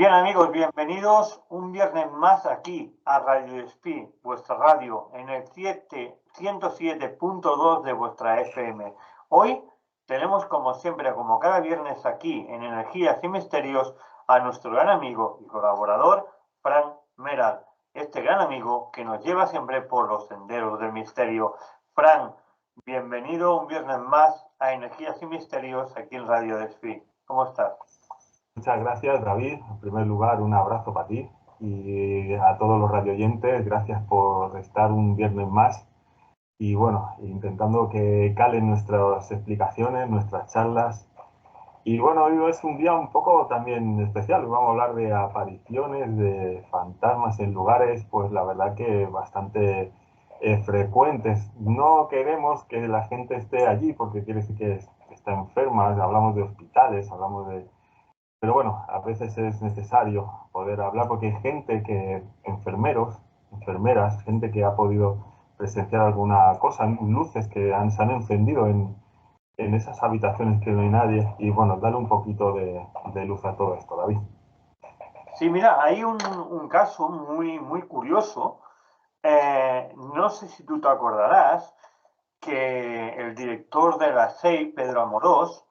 Bien amigos, bienvenidos un viernes más aquí a Radio Despí, vuestra radio, en el 107.2 de vuestra FM. Hoy tenemos como siempre, como cada viernes aquí en Energías y Misterios, a nuestro gran amigo y colaborador, Fran Meral. Este gran amigo que nos lleva siempre por los senderos del misterio. Fran, bienvenido un viernes más a Energías y Misterios aquí en Radio Despí. ¿Cómo estás? Muchas gracias, David. En primer lugar, un abrazo para ti y a todos los radioyentes. Gracias por estar un viernes más y bueno, intentando que calen nuestras explicaciones, nuestras charlas. Y bueno, hoy es un día un poco también especial. Vamos a hablar de apariciones, de fantasmas en lugares, pues la verdad que bastante frecuentes. No queremos que la gente esté allí porque quiere decir que está enferma. Hablamos de hospitales, hablamos de... Pero bueno, a veces es necesario poder hablar porque hay gente que, enfermeros, enfermeras, gente que ha podido presenciar alguna cosa, luces que se han encendido en esas habitaciones que no hay nadie. Y bueno, dale un poquito de luz a todo esto, David. Sí, mira, hay un caso muy curioso. No sé si tú te acordarás que el director de la SEI, Pedro Amorós,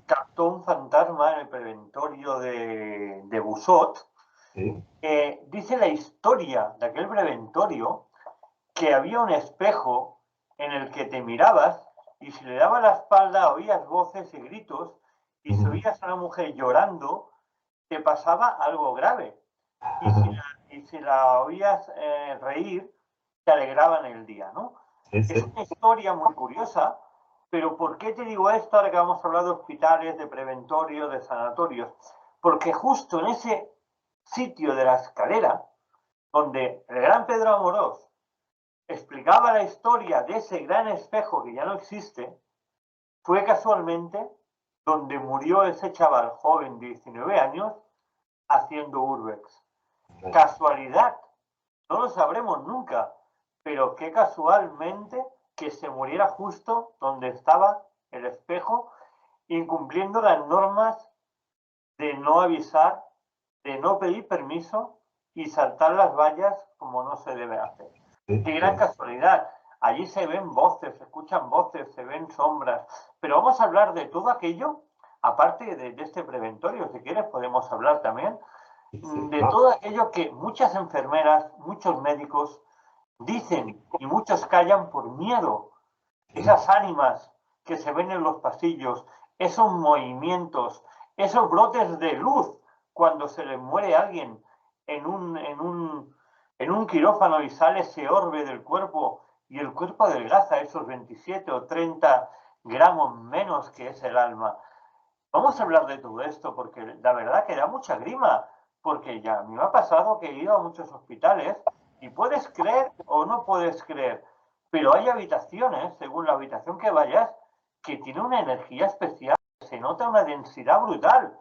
captó un fantasma en el preventorio de Busot. Sí. Dice la historia de aquel preventorio que había un espejo en el que te mirabas y si le dabas la espalda oías voces y gritos y si oías a una mujer llorando te pasaba algo grave. Y si la oías reír, te alegraban el día, ¿no? Sí, Es sí. una historia muy curiosa, pero ¿por qué te digo esto ahora que vamos a hablar de hospitales, de preventorios, de sanatorios? Porque justo en ese sitio de la escalera, donde el gran Pedro Amorós explicaba la historia de ese gran espejo que ya no existe, fue casualmente donde murió ese chaval joven de 19 años haciendo urbex. Casualidad, no lo sabremos nunca, pero qué casualmente que se muriera justo donde estaba el espejo, incumpliendo las normas de no avisar, de no pedir permiso y saltar las vallas como no se debe hacer. Sí, Qué gran pues, casualidad. Allí se ven voces, se escuchan voces, se ven sombras. Pero vamos a hablar de todo aquello, aparte de este preventorio, si quieres podemos hablar también sí, sí, de claro. todo aquello que muchas enfermeras, muchos médicos dicen y muchos callan por miedo. Sí. Esas ánimas que se ven en los pasillos, esos movimientos, esos brotes de luz cuando se le muere a alguien en un quirófano y sale ese orbe del cuerpo y el cuerpo adelgaza esos 27 o 30 gramos menos que es el alma. Vamos a hablar de todo esto porque la verdad que da mucha grima, porque ya a mí me ha pasado que he ido a muchos hospitales y puedes creer o no puedes creer, pero hay habitaciones, según la habitación que vayas, que tiene una energía especial, se nota una densidad brutal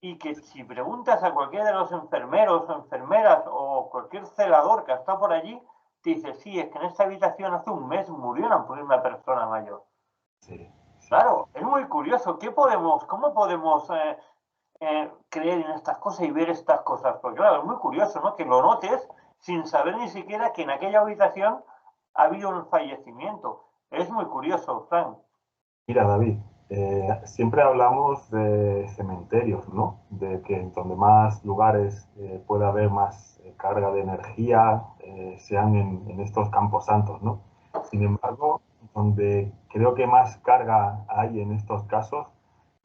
y que si preguntas a cualquiera de los enfermeros o enfermeras o cualquier celador que está por allí, te dice, sí, es que en esta habitación hace un mes murió una persona mayor. Sí, sí. Claro, es muy curioso. ¿Cómo podemos creer en estas cosas y ver estas cosas? Porque claro, es muy curioso, ¿no? Que lo notes sin saber ni siquiera que en aquella habitación ha habido un fallecimiento. Es muy curioso, Frank. Mira, David, siempre hablamos de cementerios, ¿no? De que donde más lugares puede haber más carga de energía sean en estos campos santos, ¿no? Sin embargo, donde creo que más carga hay en estos casos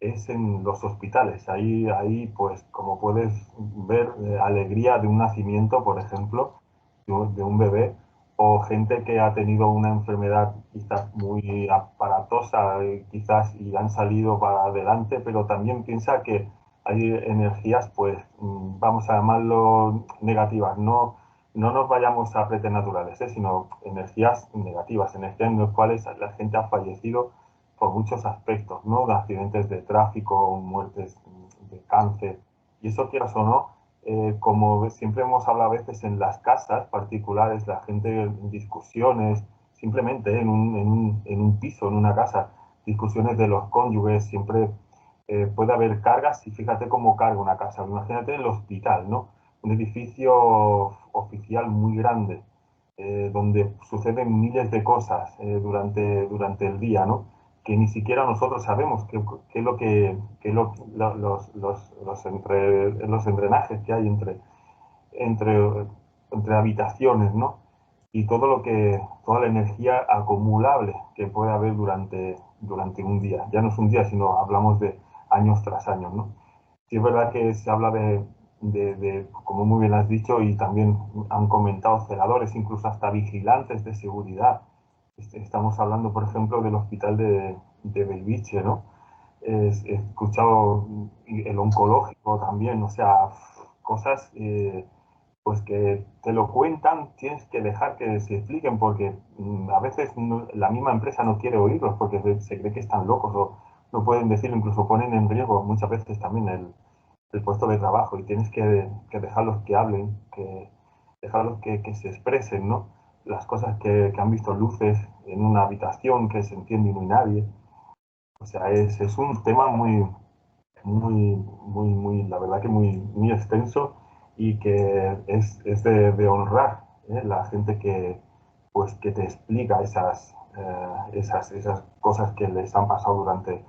es en los hospitales. Ahí pues, como puedes ver, alegría de un nacimiento, por ejemplo, de un bebé o gente que ha tenido una enfermedad quizás muy aparatosa, quizás y han salido para adelante, pero también piensa que hay energías, pues vamos a llamarlo negativas, no nos vayamos a preternaturales, sino energías negativas, energías en las cuales la gente ha fallecido por muchos aspectos, ¿no? De accidentes de tráfico, muertes de cáncer, y eso quieras o no, como siempre hemos hablado a veces en las casas particulares, la gente en discusiones, simplemente en un piso, en una casa, discusiones de los cónyuges, siempre puede haber cargas y fíjate cómo carga una casa. Imagínate el hospital, ¿no? Un edificio oficial muy grande, donde suceden miles de cosas durante el día, ¿no? Que ni siquiera nosotros sabemos qué es lo que los engranajes que hay entre, entre habitaciones, ¿no? Y toda la energía acumulable que puede haber durante un día. Ya no es un día, sino hablamos de años tras años, ¿no? Sí es verdad que se habla como muy bien has dicho, y también han comentado celadores, incluso hasta vigilantes de seguridad. Estamos hablando, por ejemplo, del hospital de Belviche, ¿no? He escuchado el oncológico también, o sea, cosas pues que te lo cuentan, tienes que dejar que se expliquen porque a veces la misma empresa no quiere oírlos porque se cree que están locos o no pueden decirlo, incluso ponen en riesgo muchas veces también el puesto de trabajo y tienes que dejarlos que hablen, dejarlos que se expresen, ¿no? Las cosas que han visto, luces en una habitación que se entiende y no hay nadie. O sea, es un tema muy, la verdad que muy extenso y que es de honrar, ¿eh? La gente pues, que te explica esas cosas que les han pasado durante...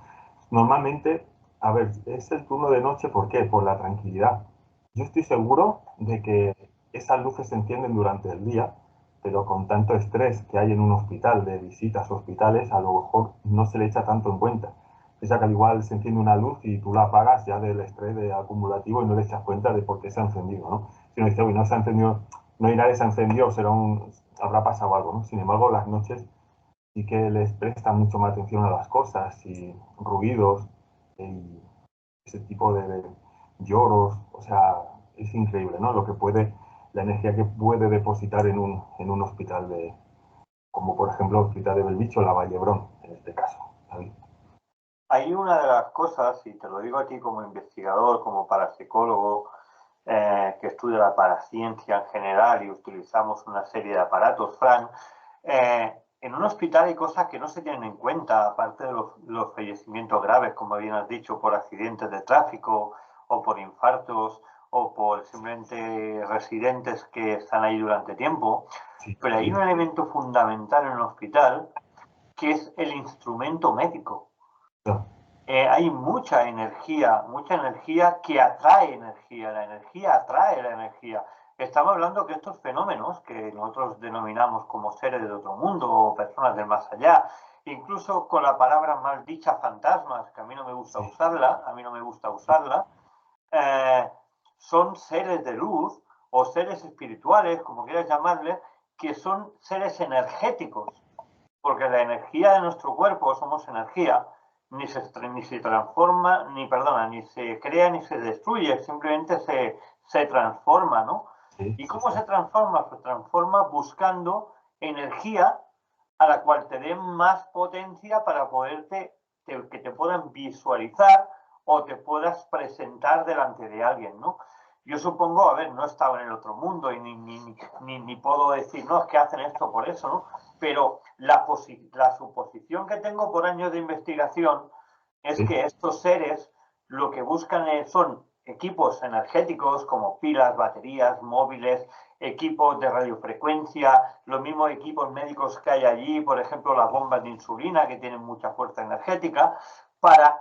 Normalmente, a ver, es el turno de noche, ¿por qué? Por la tranquilidad. Yo estoy seguro de que esas luces se encienden durante el día, pero con tanto estrés que hay en un hospital, de visitas a hospitales, a lo mejor no se le echa tanto en cuenta. Piensa que al igual se enciende una luz y tú la apagas ya del estrés acumulativo y no le echas cuenta de por qué se ha encendido, ¿no? Si no dice, uy, no se ha encendido, no hay nadie se ha encendido, habrá pasado algo, ¿no? Sin embargo, las noches sí que les prestan mucho más atención a las cosas y ruidos y ese tipo de lloros, o sea, es increíble, ¿no? La energía que puede depositar en un hospital como por ejemplo el hospital de Belviche o la Vallebrón, en este caso. ¿Sabes? Hay una de las cosas, y te lo digo a ti como investigador, como parapsicólogo, que estudia la paraciencia en general y utilizamos una serie de aparatos, Fran, en un hospital hay cosas que no se tienen en cuenta, aparte de los fallecimientos graves, como bien has dicho, por accidentes de tráfico o por infartos o por simplemente residentes que están ahí durante tiempo. Sí, Pero hay un elemento fundamental en un hospital que es el instrumento médico. no, Hay mucha energía que atrae energía, la energía atrae la energía. Estamos hablando que estos fenómenos que nosotros denominamos como seres de otro mundo o personas del más allá, incluso con la palabra mal dicha fantasmas, que a mí no me gusta sí, usarla, eh, son seres de luz o seres espirituales, como quieras llamarles, que son seres energéticos, porque la energía de nuestro cuerpo, somos energía, ni se transforma, ni se crea, ni se destruye, simplemente se transforma, ¿no? sí, ¿Y sí, cómo sí. se transforma? Se transforma buscando energía a la cual te den más potencia para que te puedan visualizar o te puedas presentar delante de alguien, ¿no? Yo supongo, a ver, no he estado en el otro mundo y ni puedo decir, no, es que hacen esto por eso, ¿no? Pero la suposición que tengo por años de investigación es Sí. que estos seres lo que buscan son equipos energéticos como pilas, baterías, móviles, equipos de radiofrecuencia, los mismos equipos médicos que hay allí, por ejemplo, las bombas de insulina que tienen mucha fuerza energética, para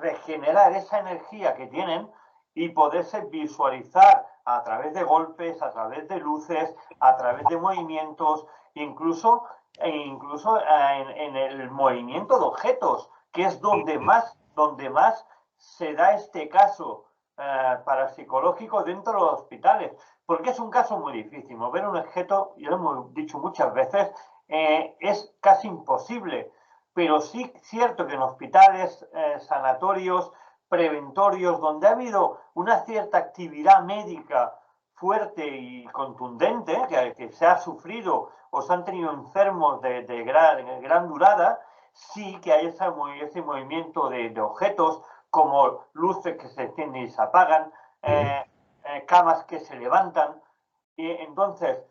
regenerar esa energía que tienen y poderse visualizar a través de golpes, a través de luces, a través de movimientos, incluso en el movimiento de objetos, que es donde más se da este caso parapsicológico dentro de los hospitales, porque es un caso muy difícil. Mover un objeto, y lo hemos dicho muchas veces, es casi imposible, pero sí es cierto que en hospitales, sanatorios, preventorios, donde ha habido una cierta actividad médica fuerte y contundente, que se ha sufrido o se han tenido enfermos de gran durada, sí que hay ese movimiento de objetos como luces que se encienden y se apagan, Sí. camas que se levantan. Y entonces,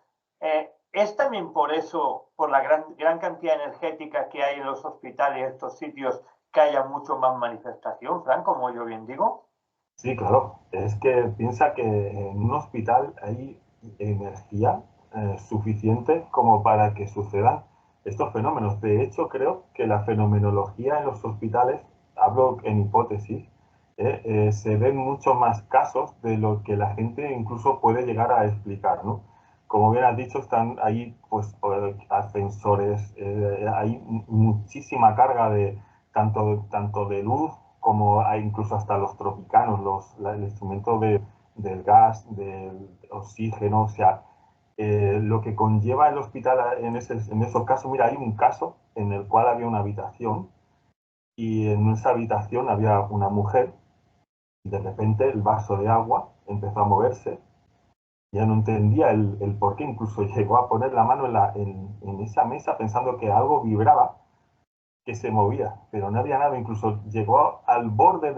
es también por eso, por la gran cantidad energética que hay en los hospitales, estos sitios, que haya mucho más manifestación, Fran, como yo bien digo. Sí, claro. Es que piensa que en un hospital hay energía suficiente como para que sucedan estos fenómenos. De hecho, creo que la fenomenología en los hospitales, hablo en hipótesis, se ven mucho más casos de lo que la gente incluso puede llegar a explicar, ¿no? Como bien has dicho, están ahí pues ascensores, hay muchísima carga de tanto de luz como hay incluso hasta los tropicanos, el instrumento del gas, del oxígeno, o sea, lo que conlleva el hospital en esos casos. Mira, hay un caso en el cual había una habitación y en esa habitación había una mujer y de repente el vaso de agua empezó a moverse. Ya no entendía el por qué, incluso llegó a poner la mano en esa mesa pensando que algo vibraba, que se movía, pero no había nada. Incluso llegó al borde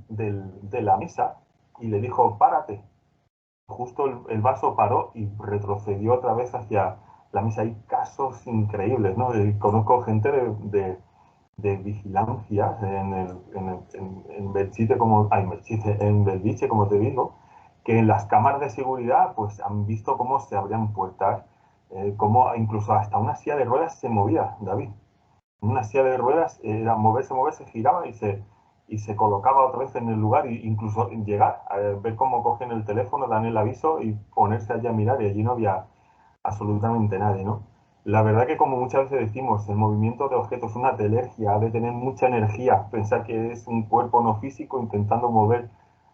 de la mesa y le dijo, párate. Justo el vaso paró y retrocedió otra vez hacia la mesa. Hay casos increíbles, ¿no? Conozco gente de vigilancia en Belchite, en Belviche, como te digo, que en las cámaras de seguridad pues han visto cómo se abrían puertas, cómo incluso hasta una silla de ruedas se movía, David. Una silla de ruedas era moverse, giraba y se colocaba otra vez en el lugar, e incluso llegar a ver cómo cogen el teléfono, dan el aviso y ponerse allí a mirar, y allí no había absolutamente nadie, ¿no? La verdad que, como muchas veces decimos, el movimiento de objetos es una telergia, ha de tener mucha energía, pensar que es un cuerpo no físico intentando mover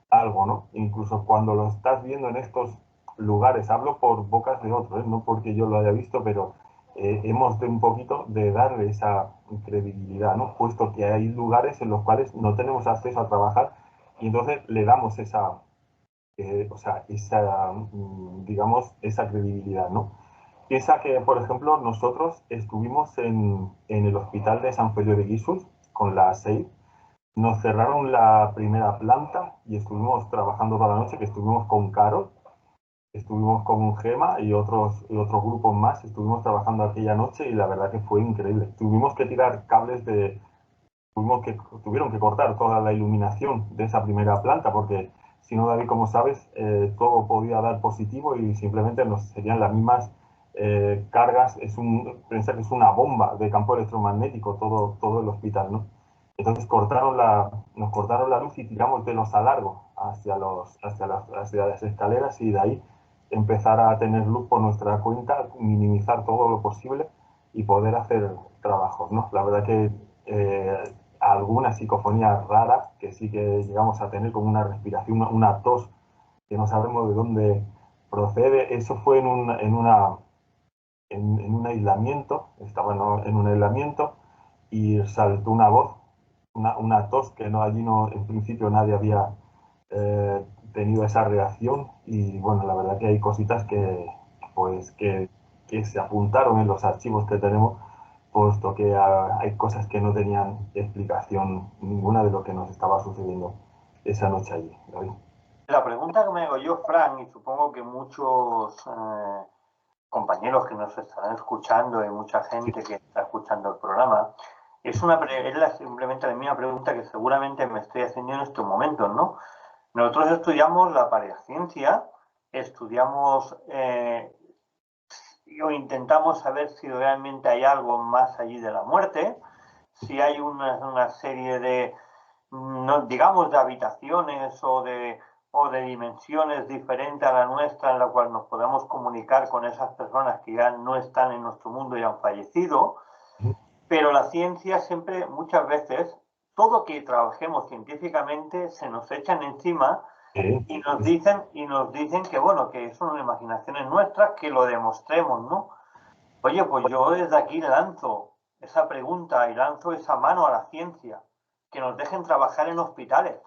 algo, ¿no? Incluso cuando lo estás viendo en estos lugares, hablo por bocas de otros, ¿eh? No porque yo lo haya visto, pero hemos de un poquito de darle esa credibilidad, ¿no? Puesto que hay lugares en los cuales no tenemos acceso a trabajar y entonces le damos o sea, digamos, esa credibilidad, ¿no? Piensa que, por ejemplo, nosotros estuvimos en el hospital de San Feliu de Guíxols con la SEID. Nos cerraron la primera planta y estuvimos trabajando toda la noche, que estuvimos con Carol, estuvimos con Gema y otros grupos más, estuvimos trabajando aquella noche y la verdad que fue increíble. Tuvimos que tirar cables tuvieron que cortar toda la iluminación de esa primera planta porque si no, David, como sabes, todo podía dar positivo y simplemente serían las mismas cargas. Pensar que es una bomba de campo electromagnético todo el hospital, ¿no? Entonces nos cortaron la luz y tiramos de los alargos hacia las escaleras y de ahí empezar a tener luz por nuestra cuenta, minimizar todo lo posible y poder hacer trabajos, ¿no? La verdad que alguna psicofonía rara que sí que llegamos a tener, como una respiración, una tos que no sabemos de dónde procede. Eso fue en un aislamiento, estaba en un aislamiento y saltó una voz, una tos que allí en principio nadie había tenido esa reacción. Y bueno, la verdad que hay cositas pues, que se apuntaron en los archivos que tenemos, puesto que hay cosas que no tenían explicación ninguna de lo que nos estaba sucediendo esa noche allí, David. La pregunta que me hago yo, Fran, y supongo que muchos compañeros que nos estarán escuchando y mucha gente que está escuchando el programa, es simplemente la misma pregunta que seguramente me estoy haciendo en estos momentos, ¿no? Nosotros estudiamos la paraciencia, estudiamos o intentamos saber si realmente hay algo más allí de la muerte, si hay una serie de, no, digamos, de habitaciones o de dimensiones diferentes a la nuestra en la cual nos podamos comunicar con esas personas que ya no están en nuestro mundo y han fallecido. Pero la ciencia siempre, muchas veces, todo que trabajemos científicamente se nos echan encima y nos dicen que, bueno, que son imaginaciones nuestras, que lo demostremos, ¿no? Oye, pues yo desde aquí lanzo esa pregunta y lanzo esa mano a la ciencia, que nos dejen trabajar en hospitales,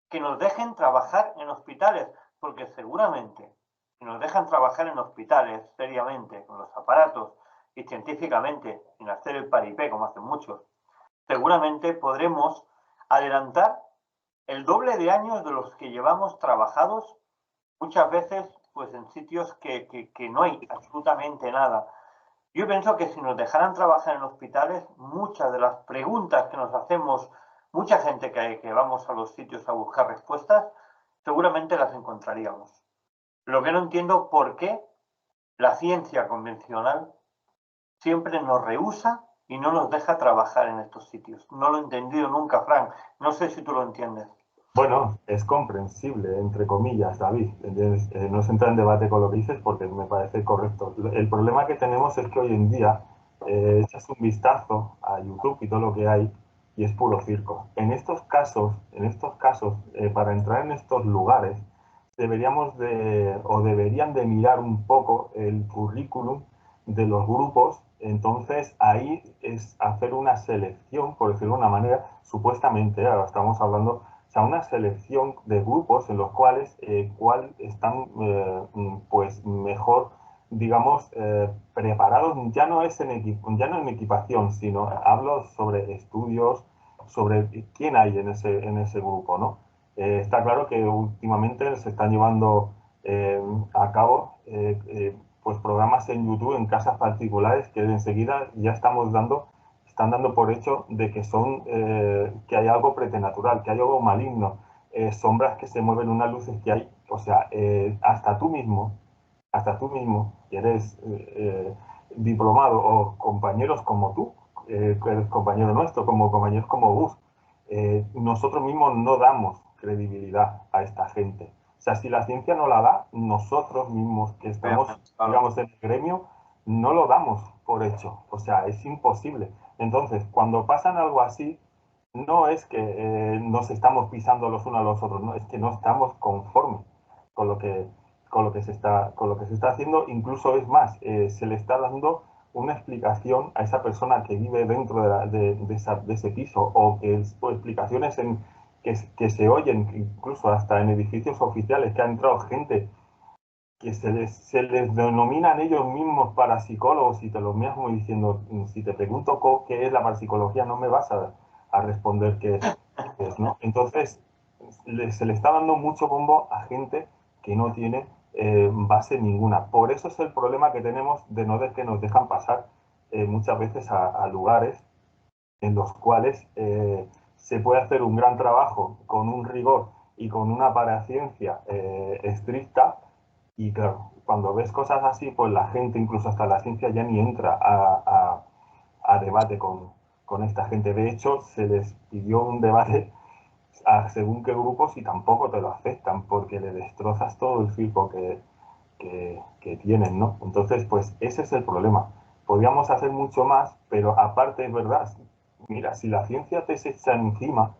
que nos dejen trabajar en hospitales, porque seguramente si nos dejan trabajar en hospitales seriamente, con los aparatos y científicamente, sin hacer el paripé como hacen muchos, seguramente podremos adelantar el doble de años de los que llevamos trabajados, muchas veces pues en sitios que no hay absolutamente nada. Yo pienso que si nos dejaran trabajar en hospitales, muchas de las preguntas que nos hacemos, mucha gente que vamos a los sitios a buscar respuestas, seguramente las encontraríamos. Lo que no entiendo por qué la ciencia convencional siempre nos rehúsa y no nos deja trabajar en estos sitios. No lo he entendido nunca, Frank. No sé si tú lo entiendes. Bueno, es comprensible, entre comillas, David. No se entra en debate con lo que dices porque me parece correcto. El problema que tenemos es que hoy en día echas un vistazo a YouTube y todo lo que hay y es puro circo. En estos casos, para entrar en estos lugares, deberían de mirar un poco el currículum de los grupos. Entonces ahí es hacer una selección, por decirlo de una manera, supuestamente, ahora estamos hablando, o sea, una selección de grupos en los cuales cuál están pues mejor, digamos, preparados. Ya no es ya no en equipación, sino hablo sobre estudios, sobre quién hay en ese grupo, ¿no? Está claro que últimamente se están llevando a cabo pues programas en YouTube en casas particulares que enseguida ya están dando por hecho de que que hay algo preternatural, que hay algo maligno, sombras que se mueven, unas luces que hay, o sea, hasta tú mismo, que eres diplomado o compañeros como tú, que eres compañero nuestro, como compañeros como Gus, nosotros mismos no damos credibilidad a esta gente. O sea, si la ciencia no la da, nosotros mismos que estamos, digamos, en el gremio, no lo damos por hecho. O sea, es imposible. Entonces, cuando pasan algo así, no es que nos estamos pisando los unos a los otros, no, es que no estamos conformes con lo que, con lo que se está haciendo. Incluso es más, se le está dando una explicación a esa persona que vive dentro de ese piso, o explicaciones que se oyen incluso hasta en edificios oficiales, que ha entrado gente que se les denominan ellos mismos parapsicólogos, y te lo miras como diciendo, si te pregunto qué es la parapsicología, no me vas a responder qué es, ¿no? Entonces, se le está dando mucho bombo a gente que no tiene base ninguna. Por eso es el problema que tenemos de no de que nos dejan pasar muchas veces a lugares en los cuales se puede hacer un gran trabajo con un rigor y con una paraciencia estricta. Y claro, cuando ves cosas así, pues la gente, incluso hasta la ciencia, ya ni entra a debate con esta gente. De hecho, se les pidió un debate a según qué grupos y tampoco te lo aceptan porque le destrozas todo el circo que tienen, ¿no? Entonces, pues ese es el problema. Podríamos hacer mucho más, pero aparte es verdad, mira, si la ciencia te se echa encima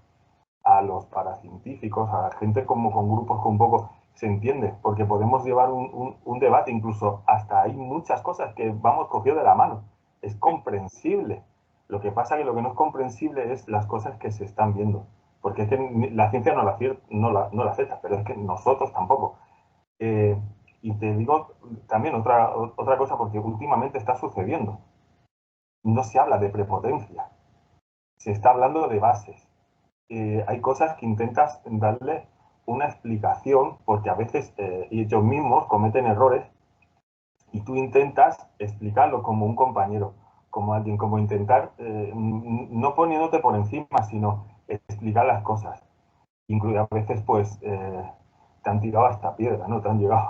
a los paracientíficos, a la gente como con grupos con poco, se entiende, porque podemos llevar un debate, incluso hasta hay muchas cosas que vamos cogido de la mano. Es comprensible. Lo que pasa que lo que no es comprensible es las cosas que se están viendo. Porque es que la ciencia no la acepta, pero es que nosotros tampoco. Eh, y te digo también otra cosa, porque últimamente está sucediendo. No se habla de prepotencia, se está hablando de bases. Hay cosas que intentas darle una explicación, porque a veces ellos mismos cometen errores y tú intentas explicarlo como un compañero, como alguien, como intentar, no poniéndote por encima, sino explicar las cosas. Incluso a veces, pues, te han tirado hasta piedra, ¿no? Te han llegado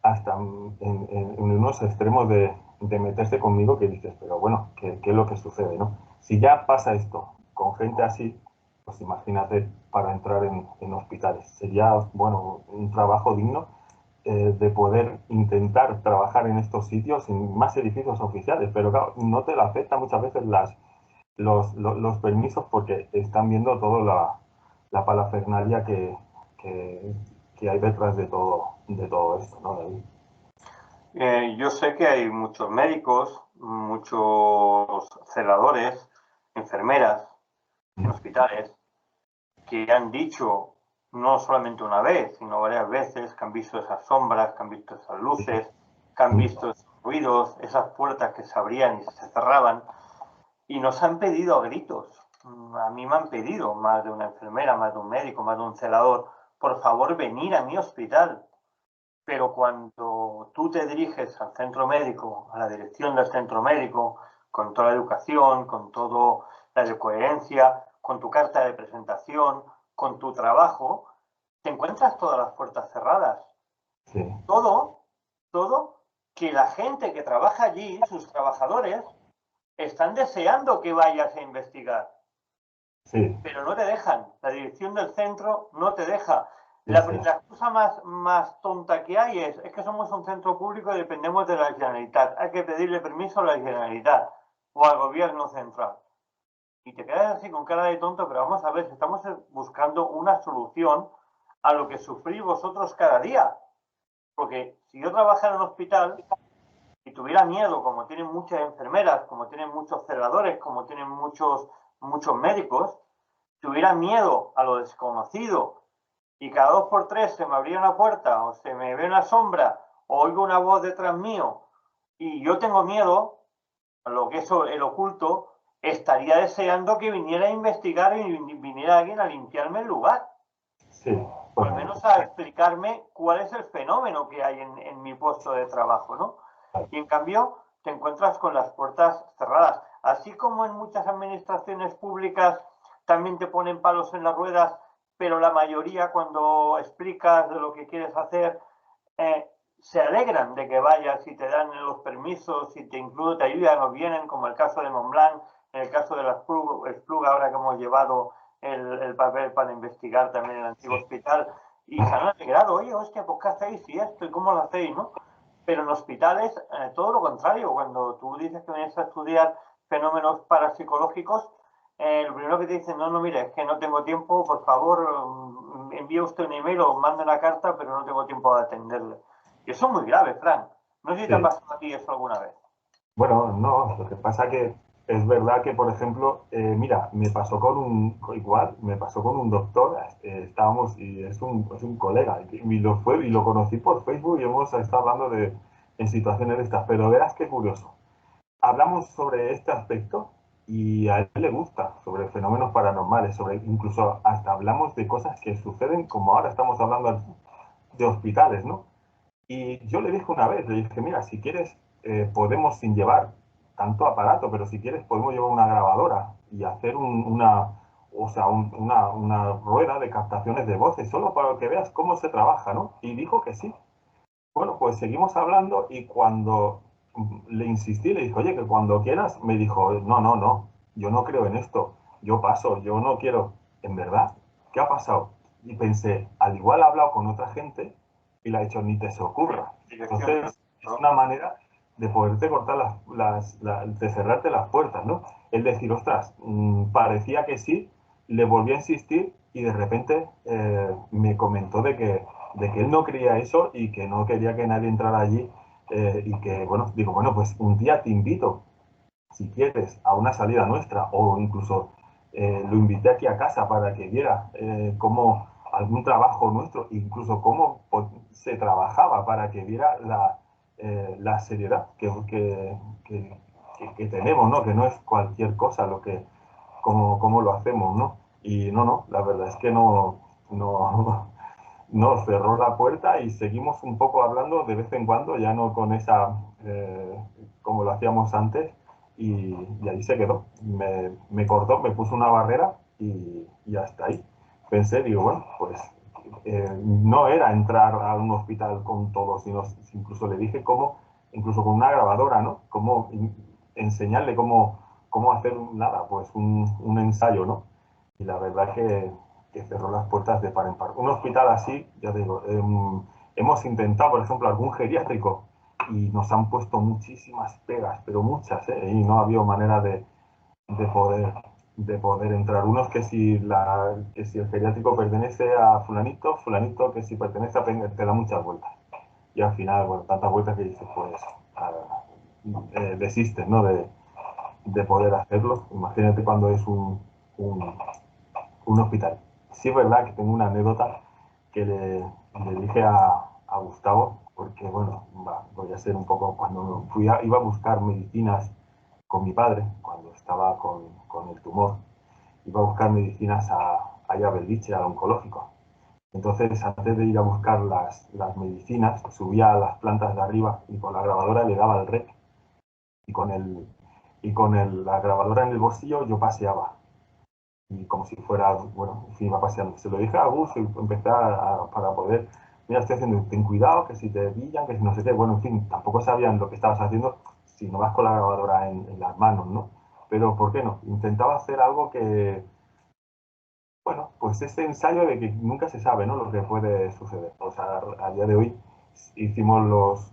hasta en unos extremos de meterse conmigo, que dices, pero bueno, ¿qué es lo que sucede, no? Si ya pasa esto con gente así, pues imagínate para entrar en hospitales. Sería, bueno, un trabajo digno de poder intentar trabajar en estos sitios sin más edificios oficiales, pero claro, no te lo aceptan muchas veces los permisos porque están viendo toda la parafernalia que, que hay detrás de todo esto, ¿no, David? Yo sé que hay muchos médicos, muchos celadores, enfermeras en hospitales que han dicho no solamente una vez, sino varias veces que han visto esas sombras, que han visto esas luces, que han visto esos ruidos, esas puertas que se abrían y se cerraban, y nos han pedido a gritos. A mí me han pedido, más de una enfermera, más de un médico, más de un celador, por favor venir a mi hospital. pero cuando tú te diriges al centro médico, a la dirección del centro médico, con toda la educación, con toda la coherencia, con tu carta de presentación, con tu trabajo, te encuentras todas las puertas cerradas. Sí, Todo que la gente que trabaja allí, sus trabajadores, están deseando que vayas a investigar, sí, pero no te dejan. La dirección del centro no te deja. sí, La, sí, la cosa más tonta que hay es que somos un centro público y dependemos de la Generalitat. Hay que pedirle permiso a la Generalitat o al gobierno central. Y te quedas así con cara de tonto, pero vamos a ver, estamos buscando una solución a lo que sufrís vosotros cada día. Porque si yo trabajara en un hospital y tuviera miedo, como tienen muchas enfermeras, como tienen muchos celadores, como tienen muchos médicos, tuviera miedo a lo desconocido y cada dos por tres se me abría una puerta o se me ve una sombra o oigo una voz detrás mío y yo tengo miedo a lo que es el oculto, estaría deseando que viniera a investigar y viniera alguien a limpiarme el lugar sí, o al correcto. menos a explicarme cuál es el fenómeno que hay en mi puesto de trabajo, ¿no? Y en cambio te encuentras con las puertas cerradas. Así como en muchas administraciones públicas también te ponen palos en las ruedas, pero la mayoría cuando explicas de lo que quieres hacer, se alegran de que vayas y te dan los permisos y te incluso te ayudan o vienen, como el caso de Montblanc, en el caso de la Splug ahora que hemos llevado el papel para investigar también el antiguo Sí, hospital, y se han alegrado, oye, hostia, pues ¿qué hacéis y esto y cómo lo hacéis, no? Pero en hospitales, todo lo contrario, cuando tú dices que vienes a estudiar fenómenos parapsicológicos, lo primero que te dicen, no, no, mire, es que no tengo tiempo, por favor, envíe usted un email o mande una carta, pero no tengo tiempo de atenderle. Y eso es muy grave, Frank. No sé si te ha sí. pasado a ti eso alguna vez. Bueno, no, lo que pasa que es verdad que, por ejemplo, mira, me pasó con igual, me pasó con un doctor, estábamos, y es un colega, y lo conocí por Facebook y hemos estado hablando en situaciones de estas, pero verás qué curioso. Hablamos sobre este aspecto y a él le gusta, sobre fenómenos paranormales, sobre incluso hasta hablamos de cosas que suceden, como ahora estamos hablando de hospitales, ¿no? Y yo le dije una vez, le dije, mira, si quieres, podemos sin llevar tanto aparato, pero si quieres podemos llevar una grabadora y hacer o sea, una rueda de captaciones de voces, solo para que veas cómo se trabaja, ¿no? Y dijo que sí. Bueno, pues seguimos hablando y cuando le insistí, le dije, oye, que cuando quieras, me dijo, no, no, no, yo no creo en esto, yo paso, yo no quiero. ¿En verdad? ¿Qué ha pasado? Y pensé, al igual ha hablado con otra gente y le ha dicho, ni te se ocurra. Dirección, Entonces, es ¿no? una manera de poderte cortar de cerrarte las puertas, ¿no? El decir, ostras, parecía que sí, le volví a insistir y de repente me comentó de que él no creía eso y que no quería que nadie entrara allí y que, bueno, digo, bueno, pues un día te invito, si quieres, a una salida nuestra o incluso lo invité aquí a casa para que viera cómo algún trabajo nuestro, incluso cómo se trabajaba para que viera la seriedad que tenemos, ¿no? Que no es cualquier cosa lo que, como lo hacemos, ¿no? Y no, no, la verdad es que no, nos cerró la puerta y seguimos un poco hablando de vez en cuando, ya no con esa, como lo hacíamos antes, y ahí se quedó. Me cortó, me puso una barrera y hasta ahí. Pensé, digo, bueno, pues no era entrar a un hospital con todo, sino incluso le dije cómo, incluso con una grabadora, ¿no? Cómo enseñarle cómo hacer nada, pues un ensayo, ¿no? Y la verdad que cerró las puertas de par en par. Un hospital así, ya digo, hemos intentado, por ejemplo, algún geriátrico y nos han puesto muchísimas pegas, pero muchas, ¿eh? Y no ha habido manera de poder, de poder entrar. Unos que si el geriátrico pertenece a fulanito, fulanito que si pertenece a te da muchas vueltas. Y al final, bueno, tantas vueltas que dices, pues, desistes, ¿no? De poder hacerlo. Imagínate cuando es un, un hospital. Sí es verdad que tengo una anécdota que le dije a Gustavo, porque bueno, voy a ser un poco, cuando iba a buscar medicinas con mi padre, cuando estaba con el tumor, iba a buscar medicinas allá a Belviche, al oncológico. Entonces, antes de ir a buscar las medicinas, subía a las plantas de arriba y con la grabadora le daba el rec y la grabadora en el bolsillo yo paseaba. Y como si fuera, bueno, en fin, iba paseando. Se lo dije a Gus y empecé para poder, mira, estoy haciendo, ten cuidado, que si te pillan, que si no sé qué, bueno, en fin, tampoco sabían lo que estabas haciendo si no vas con la grabadora en las manos, ¿no? Pero, ¿por qué no? Intentaba hacer algo que, bueno, pues ese ensayo de que nunca se sabe, ¿no? Lo que puede suceder. O sea, a día de hoy hicimos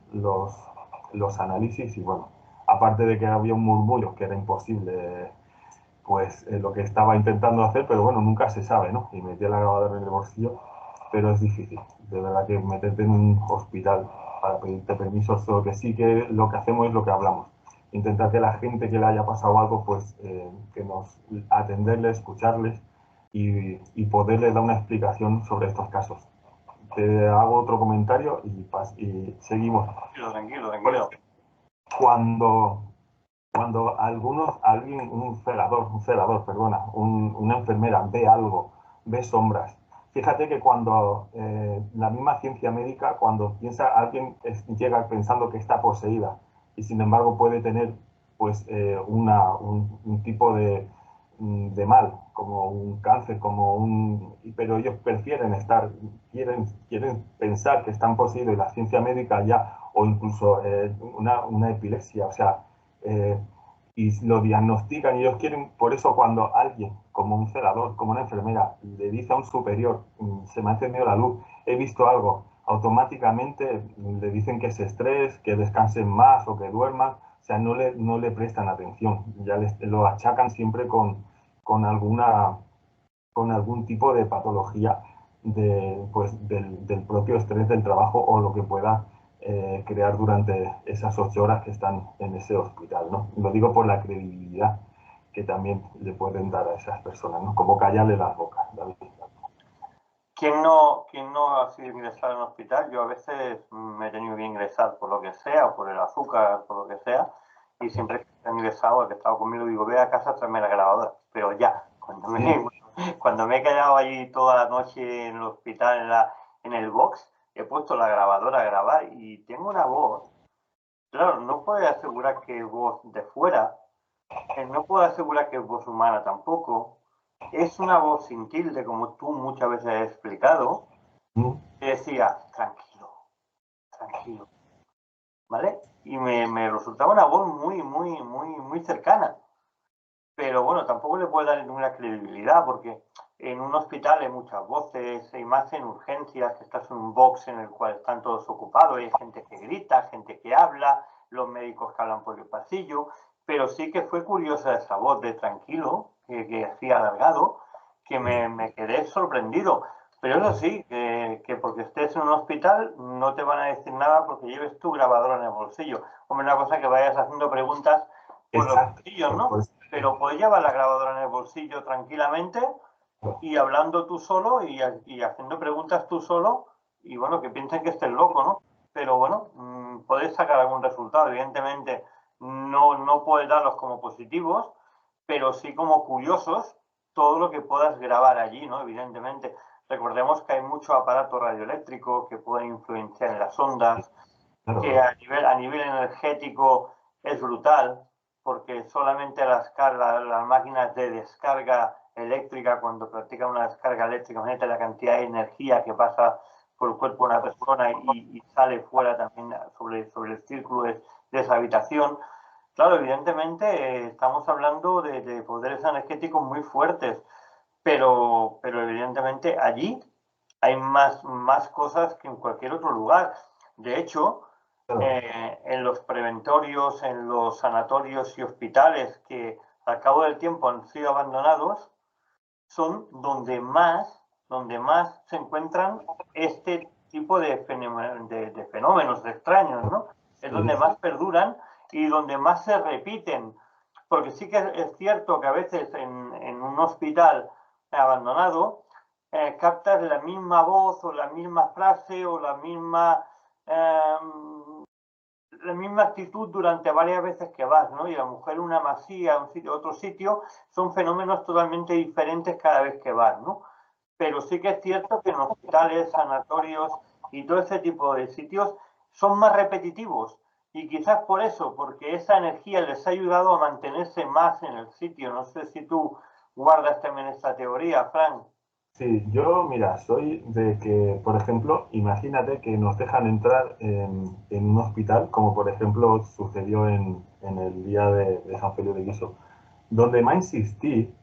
los análisis y, bueno, aparte de que había un murmullo que era imposible pues lo que estaba intentando hacer, pero bueno, nunca se sabe, ¿no? Y metí la grabadora en el bolsillo, pero es difícil, de verdad que meterte en un hospital para pedirte permiso, solo que sí que lo que hacemos es lo que hablamos, intentar que la gente que le haya pasado algo, pues que nos atenderles, escucharles y poderles dar una explicación sobre estos casos. Te hago otro comentario y seguimos. Tranquilo, tranquilo. Cuando un celador, perdona, una enfermera ve algo, ve sombras. Fíjate que cuando la misma ciencia médica, cuando piensa alguien llega pensando que está poseída y sin embargo puede tener pues un tipo de mal, como un cáncer, pero ellos quieren pensar que están poseídos y la ciencia médica ya, o incluso una epilepsia, o sea, eh, y lo diagnostican y ellos quieren, por eso cuando alguien, como un celador, como una enfermera, le dice a un superior, se me ha encendido la luz, he visto algo, automáticamente le dicen que es estrés, que descansen más o que duerman, o sea, no le prestan atención, lo achacan siempre con, alguna, con algún tipo de patología del propio estrés del trabajo o lo que pueda crear durante esas 8 horas que están en ese hospital, ¿no? Lo digo por la credibilidad que también le pueden dar a esas personas, ¿no? Como callarle las bocas, David. Quién no ha sido ingresado en un hospital? Yo a veces me he tenido que ingresar por lo que sea, o por el azúcar, por lo que sea, y siempre que he ingresado, el que estaba conmigo, digo, ve a casa, tráeme la grabadora. Pero ya, Sí, cuando me he quedado allí toda la noche en el hospital, en el box, he puesto la grabadora a grabar y tengo una voz. Claro, no puedo asegurar que es voz de fuera, no puedo asegurar que es voz humana tampoco. Es una voz sin tilde, como tú muchas veces has explicado, que decía, tranquilo, tranquilo, ¿vale? Y me resultaba una voz muy cercana. Pero bueno, tampoco le puedo dar ninguna credibilidad porque en un hospital hay muchas voces, hay más en urgencias, que estás en un box en el cual están todos ocupados, hay gente que grita, gente que habla, los médicos que hablan por el pasillo, pero sí que fue curiosa esa voz de tranquilo, que hacía alargado, que me quedé sorprendido. Pero eso sí, que porque estés en un hospital no te van a decir nada porque lleves tu grabadora en el bolsillo. Hombre, una cosa que vayas haciendo preguntas por los exacto. pasillos, ¿no? Pero puedes llevar la grabadora en el bolsillo tranquilamente y hablando tú solo y haciendo preguntas tú solo y bueno, que piensen que estés loco, ¿no? Pero bueno, puedes sacar algún resultado. Evidentemente no puedes darlos como positivos, pero sí como curiosos todo lo que puedas grabar allí, ¿no? Evidentemente. Recordemos que hay mucho aparato radioeléctrico que puede influenciar en las ondas, que Claro, a nivel energético es brutal, porque solamente las máquinas de descarga eléctrica, cuando practican una descarga eléctrica, imagínate la cantidad de energía que pasa por el cuerpo de una persona y sale fuera también sobre el círculo de esa habitación. Claro, evidentemente estamos hablando de poderes energéticos muy fuertes, pero evidentemente allí hay más cosas que en cualquier otro lugar. De hecho, claro. en los preventorios, en los sanatorios y hospitales que al cabo del tiempo han sido abandonados, son donde más se encuentran este tipo de fenómenos extraños, ¿no? Es donde más perduran y donde más se repiten. Porque sí que es cierto que a veces en un hospital abandonado captas la misma voz o la misma frase o eh, la misma actitud durante varias veces que vas, ¿no? Y a lo mejor una masía, un sitio, otro sitio, son fenómenos totalmente diferentes cada vez que vas, ¿no? pero sí que es cierto que en hospitales, sanatorios y todo ese tipo de sitios son más repetitivos. Y quizás por eso, porque esa energía les ha ayudado a mantenerse más en el sitio. No sé si tú guardas también esta teoría, Frank. Sí, yo, mira, soy de que, por ejemplo, imagínate que nos dejan entrar en un hospital, como por ejemplo sucedió en el día de San Feliu de Guiso, donde más insistí,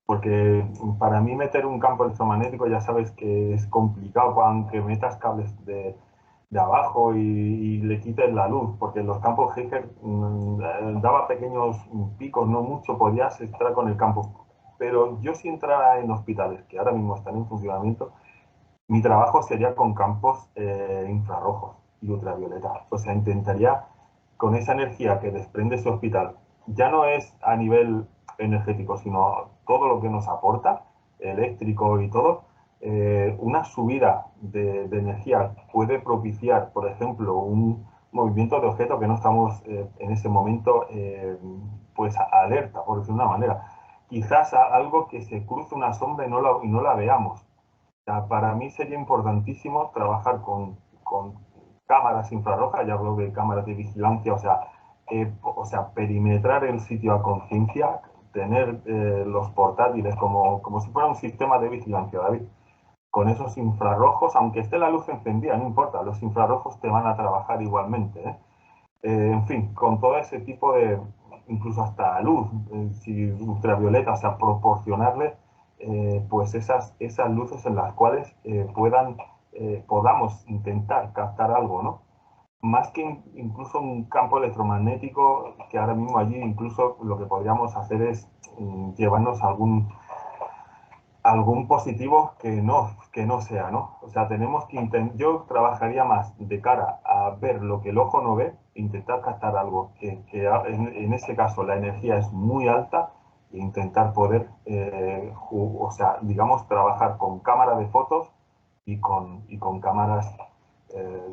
porque para mí meter un campo electromagnético ya sabes que es complicado, aunque metas cables de abajo y le quites la luz, porque los campos Geiger daba pequeños picos, no mucho, podías entrar con el campo. Pero yo si entrara en hospitales que ahora mismo están en funcionamiento, mi trabajo sería con campos infrarrojos y ultravioleta. O sea, intentaría con esa energía que desprende ese hospital, ya no es a nivel energético, sino todo lo que nos aporta, eléctrico y todo, una subida de energía puede propiciar, por ejemplo, un movimiento de objeto que no estamos en ese momento pues alerta, por decirlo de una manera. Quizás algo que se cruce una sombra y no la veamos. Para mí sería importantísimo trabajar con cámaras infrarrojas, ya hablo de cámaras de vigilancia, o sea perimetrar el sitio a conciencia, tener los portátiles como si fuera un sistema de vigilancia, David. Con esos infrarrojos, aunque esté la luz encendida, no importa, los infrarrojos te van a trabajar igualmente, ¿eh? En fin, con todo ese tipo de, incluso hasta luz, si ultravioleta, o sea, proporcionarle pues esas luces en las cuales podamos intentar captar algo, ¿no? Más que incluso un campo electromagnético, que ahora mismo allí incluso lo que podríamos hacer es llevarnos algún positivo que no sea, ¿no? O sea, tenemos que yo trabajaría más de cara a ver lo que el ojo no ve, intentar captar algo que en este caso la energía es muy alta e intentar poder, o sea, digamos, trabajar con cámara de fotos y con cámaras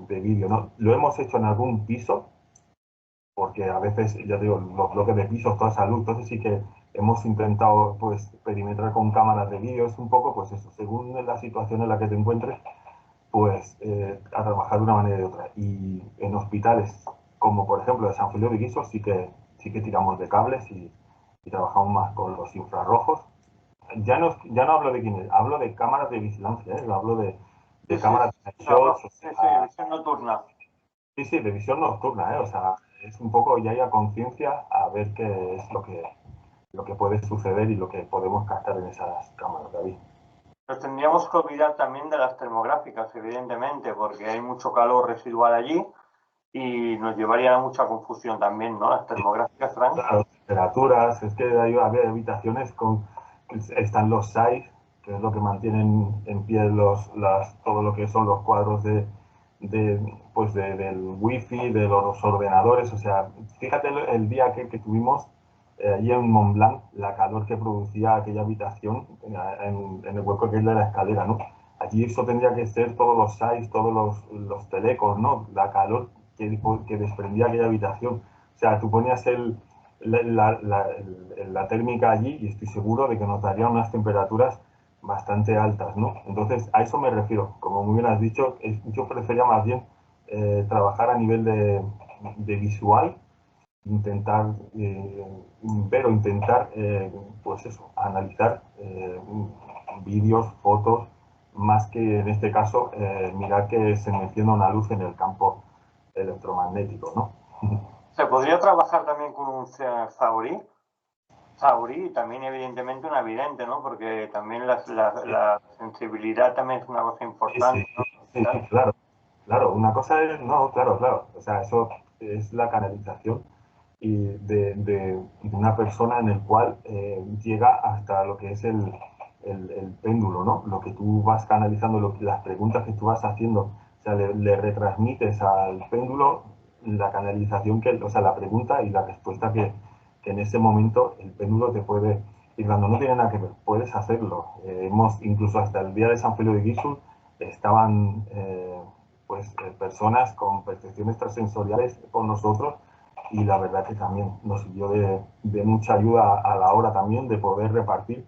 de vídeo, ¿no? Lo hemos hecho en algún piso, porque a veces, ya digo, los bloques de pisos, toda esa luz, entonces sí que hemos intentado pues perimetrar con cámaras de vídeo, es un poco pues eso, según la situación en la que te encuentres, pues a trabajar de una manera y de otra. Y en hospitales, como por ejemplo de San Feliu de Guisos, sí que tiramos de cables y trabajamos más con los infrarrojos. Ya no hablo de quiénes, hablo de cámaras de vigilancia, hablo Sí, de sí, cámaras de no, shots, o sí, sí, sea, visión nocturna. sí, sí, de visión nocturna, o sea, es un poco ya ir a conciencia a ver qué es lo que puede suceder y lo que podemos captar en esas cámaras, David. Nos tendríamos que olvidar también de las termográficas, evidentemente, porque hay mucho calor residual allí y nos llevaría a mucha confusión también, ¿no? Las termográficas, Frank. Claro, temperaturas, es que había habitaciones están los SAIS, que es lo que mantienen en pie todo lo que son los cuadros del wifi, de los ordenadores, o sea, fíjate el día que tuvimos allí en Mont Blanc, la calor que producía aquella habitación en el hueco que es de la escalera, ¿no? Allí eso tendría que ser todos los SAIS, todos los telecos, ¿no? La calor que desprendía aquella habitación. O sea, tú ponías la térmica allí y estoy seguro de que nos daría unas temperaturas bastante altas, ¿no? Entonces, a eso me refiero. Como muy bien has dicho, yo prefería más bien trabajar a nivel de visual, intentar ver o intentar, pues eso, analizar vídeos, fotos, más que en este caso mirar que se me encienda una luz en el campo electromagnético, ¿no? Se podría trabajar también con un Zauri. Zauri también evidentemente una vidente, ¿no? Porque también la sensibilidad también es una cosa Sí, sí, importante, ¿no? sí, sí, claro, claro. Una cosa es, no, claro, claro. O sea, eso es la canalización y de una persona en el cual llega hasta lo que es el péndulo, ¿no? Lo que tú vas canalizando, las preguntas que tú vas haciendo, o sea, le retransmites al péndulo la canalización o sea, la pregunta y la respuesta que en ese momento el péndulo te puede ir dando. No tiene nada que ver, puedes hacerlo. Hemos, incluso hasta el día de San Feliu de Guíxols, estaban personas con percepciones extrasensoriales con nosotros y la verdad que también nos sirvió de mucha ayuda a la hora también de poder repartir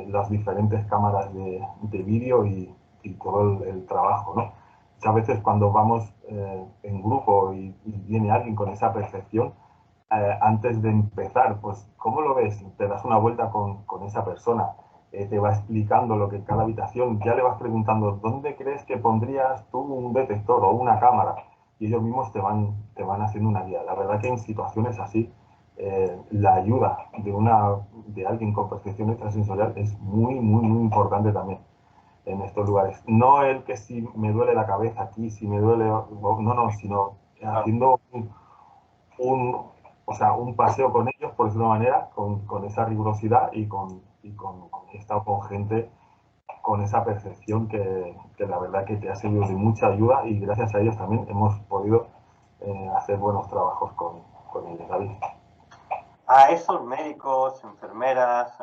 las diferentes cámaras de vídeo y todo el trabajo, ¿no? Muchas veces cuando vamos en grupo y viene alguien con esa percepción, antes de empezar, pues, ¿cómo lo ves? Te das una vuelta con esa persona, te va explicando lo que en cada habitación, ya le vas preguntando, ¿dónde crees que pondrías tú un detector o una cámara? Y ellos mismos te van haciendo una guía. La verdad que en situaciones así, la ayuda de alguien con percepción extrasensorial es muy, muy, muy importante también en estos lugares. No el que si me duele la cabeza aquí, si me duele, no, sino haciendo un paseo con ellos, por decirlo de una manera, con esa rigurosidad y con he estado con gente con esa percepción que la verdad que te ha servido de mucha ayuda y gracias a ellos también hemos podido hacer buenos trabajos con ellos, David. A esos médicos, enfermeras,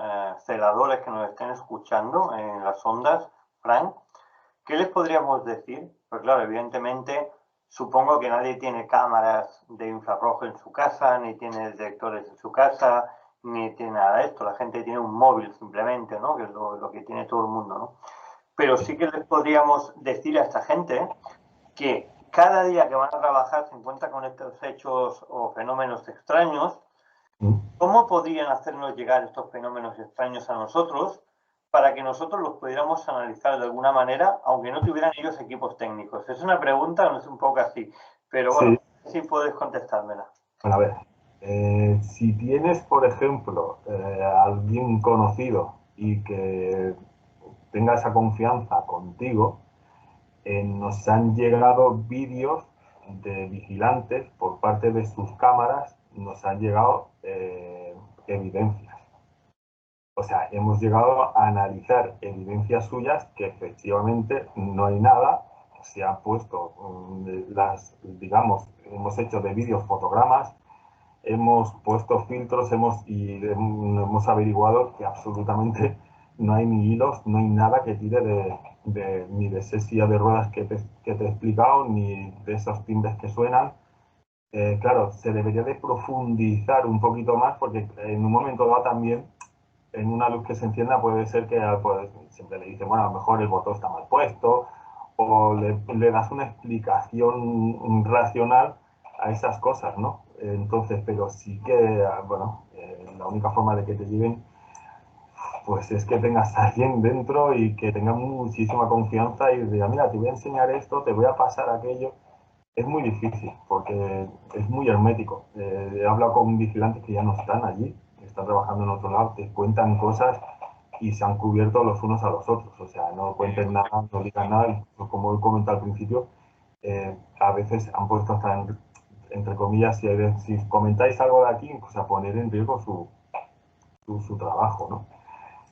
celadores que nos estén escuchando en las ondas, Frank, ¿qué les podríamos decir? Pues claro, evidentemente, supongo que nadie tiene cámaras de infrarrojo en su casa, ni tiene detectores en su casa, ni tiene nada de esto. La gente tiene un móvil simplemente, ¿no? Que es lo que tiene todo el mundo, ¿no? Pero sí que les podríamos decir a esta gente que cada día que van a trabajar se encuentran con estos hechos o fenómenos extraños. ¿Cómo podrían hacernos llegar estos fenómenos extraños a nosotros para que nosotros los pudiéramos analizar de alguna manera, aunque no tuvieran ellos equipos técnicos? Es una pregunta, no es un poco así, pero bueno, Sí. sí puedes contestármela. Bueno, a ver, si tienes, por ejemplo, alguien conocido y que tenga esa confianza contigo, nos han llegado vídeos de vigilantes por parte de sus cámaras, nos han llegado evidencias. O sea, hemos llegado a analizar evidencias suyas que efectivamente no hay nada, se han puesto digamos, hemos hecho de vídeos fotogramas, hemos puesto filtros hemos averiguado que absolutamente no hay ni hilos, no hay nada que tire ni de esa silla de ruedas que te he explicado, ni de esos timbres que suenan. Claro, se debería de profundizar un poquito más porque en un momento dado también en una luz que se encienda puede ser que pues, siempre le dicen, bueno, a lo mejor el botón está mal puesto, o le das una explicación racional a esas cosas, ¿no? Entonces, pero sí que, bueno, la única forma de que te lleguen, pues es que tengas a alguien dentro y que tenga muchísima confianza y diga, mira, te voy a enseñar esto, te voy a pasar aquello. Es muy difícil porque es muy hermético. He hablado con vigilantes que ya no están allí, están trabajando en otro lado, te cuentan cosas y se han cubierto los unos a los otros. O sea, no cuenten nada, no digan nada. Como he comentado al principio, a veces han puesto hasta entre comillas, si comentáis algo de aquí, pues a poner en riesgo su trabajo, ¿no?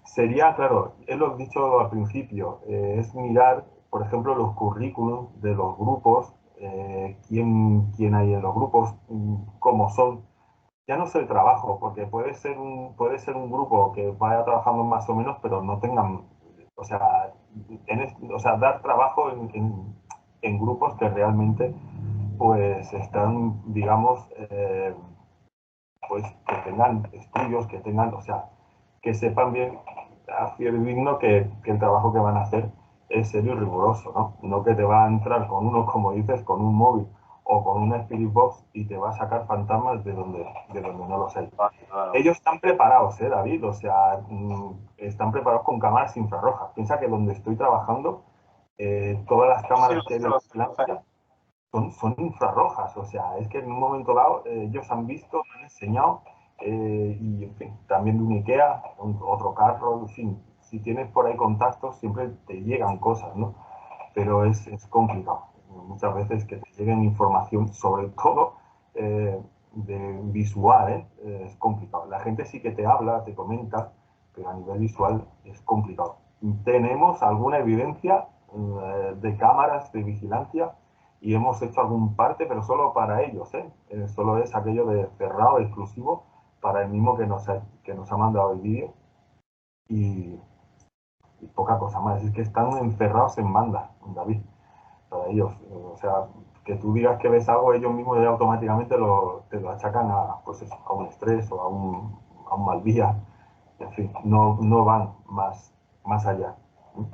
Sería, claro, es lo dicho al principio, es mirar, por ejemplo, los currículums de los grupos, quién hay en los grupos, cómo son. Ya no sé el trabajo, porque puede ser un grupo que vaya trabajando más o menos, pero no tengan, o sea, dar trabajo en grupos que realmente pues están, digamos, pues que tengan estudios, que tengan, o sea, que sepan bien a fiel digno que el trabajo que van a hacer es serio y riguroso, ¿no? No que te va a entrar con uno, como dices, con un móvil o con una Spirit Box y te va a sacar fantasmas de donde no los hay. Claro. Ellos están preparados, David, o sea, están preparados con cámaras infrarrojas. Piensa que donde estoy trabajando, todas las Sí, cámaras que hay de lo sé. vigilancia son infrarrojas, o sea, es que en un momento dado ellos han visto, me han enseñado, y en fin, también de un IKEA, otro carro, en fin, si tienes por ahí contactos siempre te llegan cosas, ¿no? Pero es complicado, muchas veces que te lleguen información, sobre todo visual, es complicado. La gente sí que te habla, te comenta, pero a nivel visual es complicado. Tenemos alguna evidencia de cámaras de vigilancia y hemos hecho algún parte, pero solo para ellos, ¿eh? Solo es aquello de cerrado, exclusivo, para el mismo que nos ha mandado el vídeo y poca cosa más. Es que están encerrados en banda, David, para ellos. O sea, que tú digas que ves algo, ellos mismos ya automáticamente te lo achacan a, pues eso, a un estrés o a un mal día. en fin, no van más allá. Un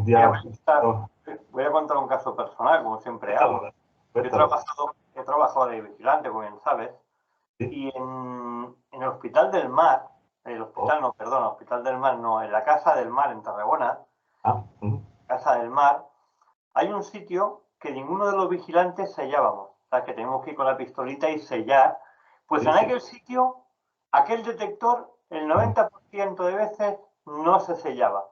Mira, día, voy a contar un caso personal, como siempre hago. cuéntalo, Yo cuéntalo. he trabajado de vigilante, como bien sabes, Sí. y en el Hospital del Mar, Oh, el Hospital del Mar no, en la Casa del Mar en Tarragona, ah, Casa del Mar, hay un sitio que ninguno de los vigilantes sellábamos. O sea, que tenemos que ir con la pistolita y sellar. Pues sí, en sí. aquel sitio, aquel detector, el 90% de veces no se sellaba.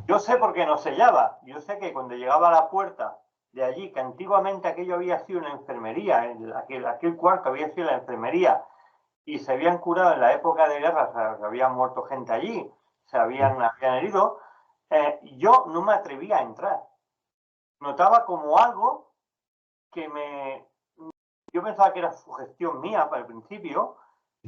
Yo sé por qué no sellaba. Yo sé que cuando llegaba a la puerta de allí, que antiguamente aquello había sido una enfermería, aquel cuarto había sido la enfermería, y se habían curado en la época de guerra, o sea, había muerto gente allí, habían herido, yo no me atrevía a entrar. Notaba como algo que yo pensaba que era sugestión mía para el principio,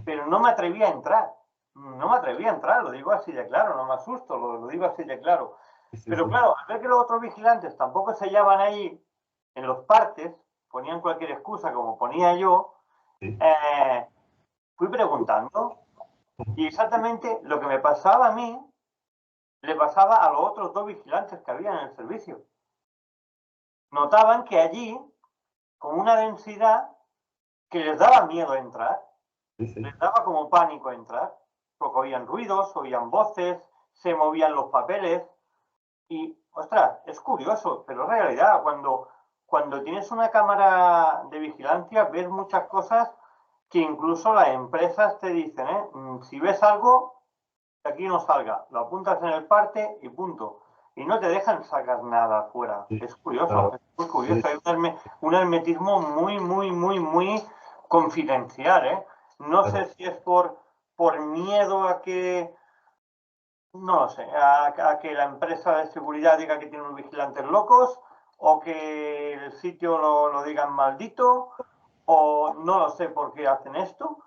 pero no me atrevía a entrar. No me atrevía a entrar, lo digo así de claro, no me asusto, lo digo así de claro. Sí, sí, Pero sí, claro, al ver que los otros vigilantes tampoco se hallaban ahí en los partes, ponían cualquier excusa como ponía yo, sí. fui preguntando y exactamente lo que me pasaba a mí le pasaba a los otros dos vigilantes que había en el servicio. Notaban que allí, con una densidad que les daba miedo entrar, Sí, sí. les daba como pánico entrar, porque oían ruidos, oían voces, se movían los papeles y, ostras, es curioso, pero es realidad, cuando tienes una cámara de vigilancia ves muchas cosas que incluso las empresas te dicen, si ves algo, aquí no salga, lo apuntas en el parte y punto. Y no te dejan sacar nada afuera. Sí, Es curioso, claro. es muy Sí, curioso. Hay un hermetismo muy confidencial, ¿eh? No sé claro. si es por miedo a que, no lo sé, a que la empresa de seguridad diga que tiene unos vigilantes locos, o que el sitio lo digan maldito, o no lo sé por qué hacen esto,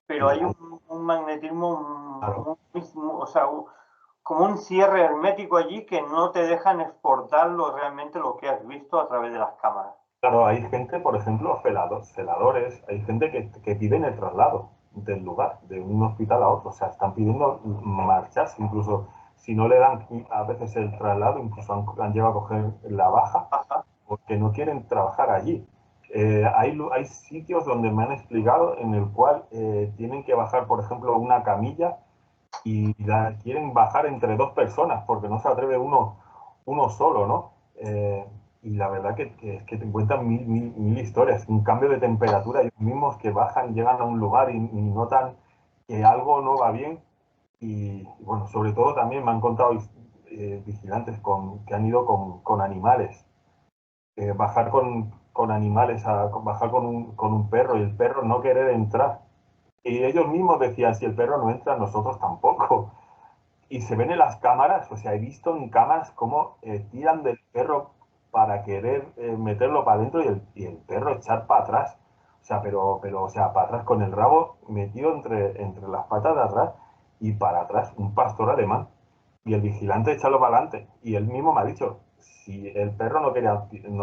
pero Sí, hay un magnetismo, claro. o sea, como un cierre hermético allí que no te dejan exportar realmente lo que has visto a través de las cámaras. Claro, hay gente, por ejemplo, celadores, hay gente que piden el traslado del lugar, de un hospital a otro. O sea, están pidiendo marcharse, incluso si no le dan a veces el traslado, incluso han llegado a coger la baja Ajá, porque no quieren trabajar allí. Hay sitios donde me han explicado en el cual tienen que bajar, por ejemplo, una camilla y la quieren bajar entre dos personas porque no se atreve uno solo, ¿no? Y la verdad es que te cuentan mil historias. Un cambio de temperatura, ellos mismos que bajan, llegan a un lugar y notan que algo no va bien. Y bueno, sobre todo también me han contado vigilantes que han ido con animales. Bajar con animales, bajar con un perro y el perro no querer entrar. Y ellos mismos decían, si el perro no entra, nosotros tampoco. Y se ven en las cámaras, o sea, he visto en cámaras cómo tiran del perro para querer meterlo para adentro y el perro echar para atrás. O sea, o sea, para atrás con el rabo metido entre las patas de atrás y para atrás un pastor alemán. Y el vigilante echarlo para adelante. Y él mismo me ha dicho, si el perro no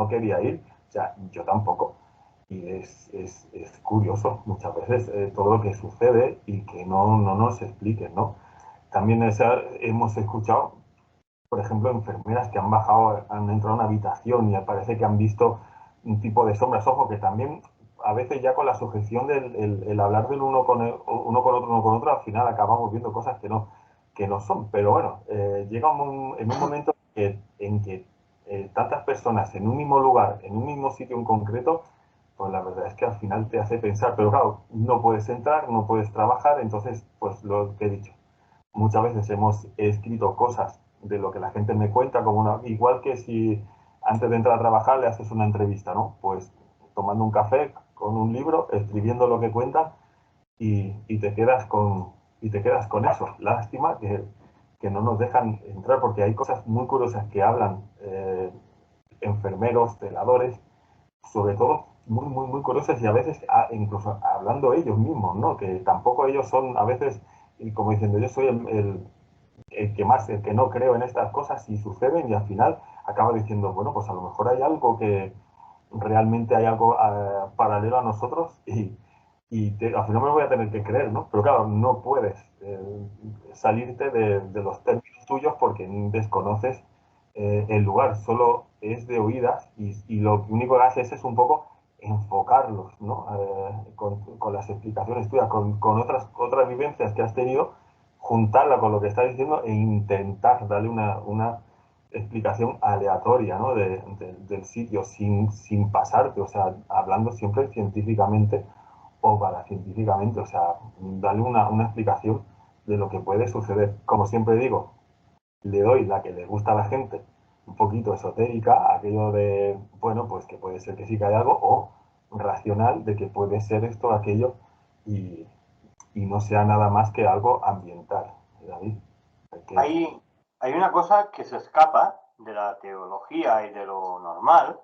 quería ir, o sea, yo tampoco. Y es curioso muchas veces todo lo que sucede y que no nos expliquen, ¿no? También hemos escuchado, por ejemplo, enfermeras que han bajado, han entrado a una habitación y parece que han visto un tipo de sombras. Ojo, que también a veces ya con la sujeción del el hablar del uno con otro, al final acabamos viendo cosas que no son. Pero bueno, llega en un momento en que tantas personas en un mismo lugar, en un mismo sitio en concreto, pues la verdad es que al final te hace pensar, pero claro, no puedes entrar, no puedes trabajar, entonces, pues lo que he dicho, muchas veces hemos escrito cosas de lo que la gente me cuenta, igual que si antes de entrar a trabajar le haces una entrevista, ¿no? Pues tomando un café con un libro, escribiendo lo que cuentan y te quedas con eso. Lástima que no nos dejan entrar porque hay cosas muy curiosas que hablan enfermeros, celadores, sobre todo muy curiosas y a veces incluso hablando ellos mismos, ¿no? Que tampoco ellos son a veces, y como diciendo, yo soy el que no creo en estas cosas y suceden y al final acaba diciendo, bueno, pues a lo mejor hay algo que realmente hay algo paralelo a nosotros al final me lo voy a tener que creer, ¿no? Pero claro, no puedes salirte de los términos tuyos porque desconoces el lugar, solo es de oídas y lo único que haces es un poco enfocarlos, ¿no? Con las explicaciones tuyas, con otras vivencias que has tenido, juntarla con lo que estás diciendo e intentar darle una explicación aleatoria, ¿no? Del sitio sin pasarte, o sea, hablando siempre científicamente o paracientíficamente, o sea, darle una explicación de lo que puede suceder. Como siempre digo, le doy la que le gusta a la gente, un poquito esotérica, aquello de, bueno, pues que puede ser que sí que hay algo, o racional, de que puede ser esto o aquello, y, y no sea nada más que algo ambiental, David. Que, Hay una cosa que se escapa de la teología y de lo normal,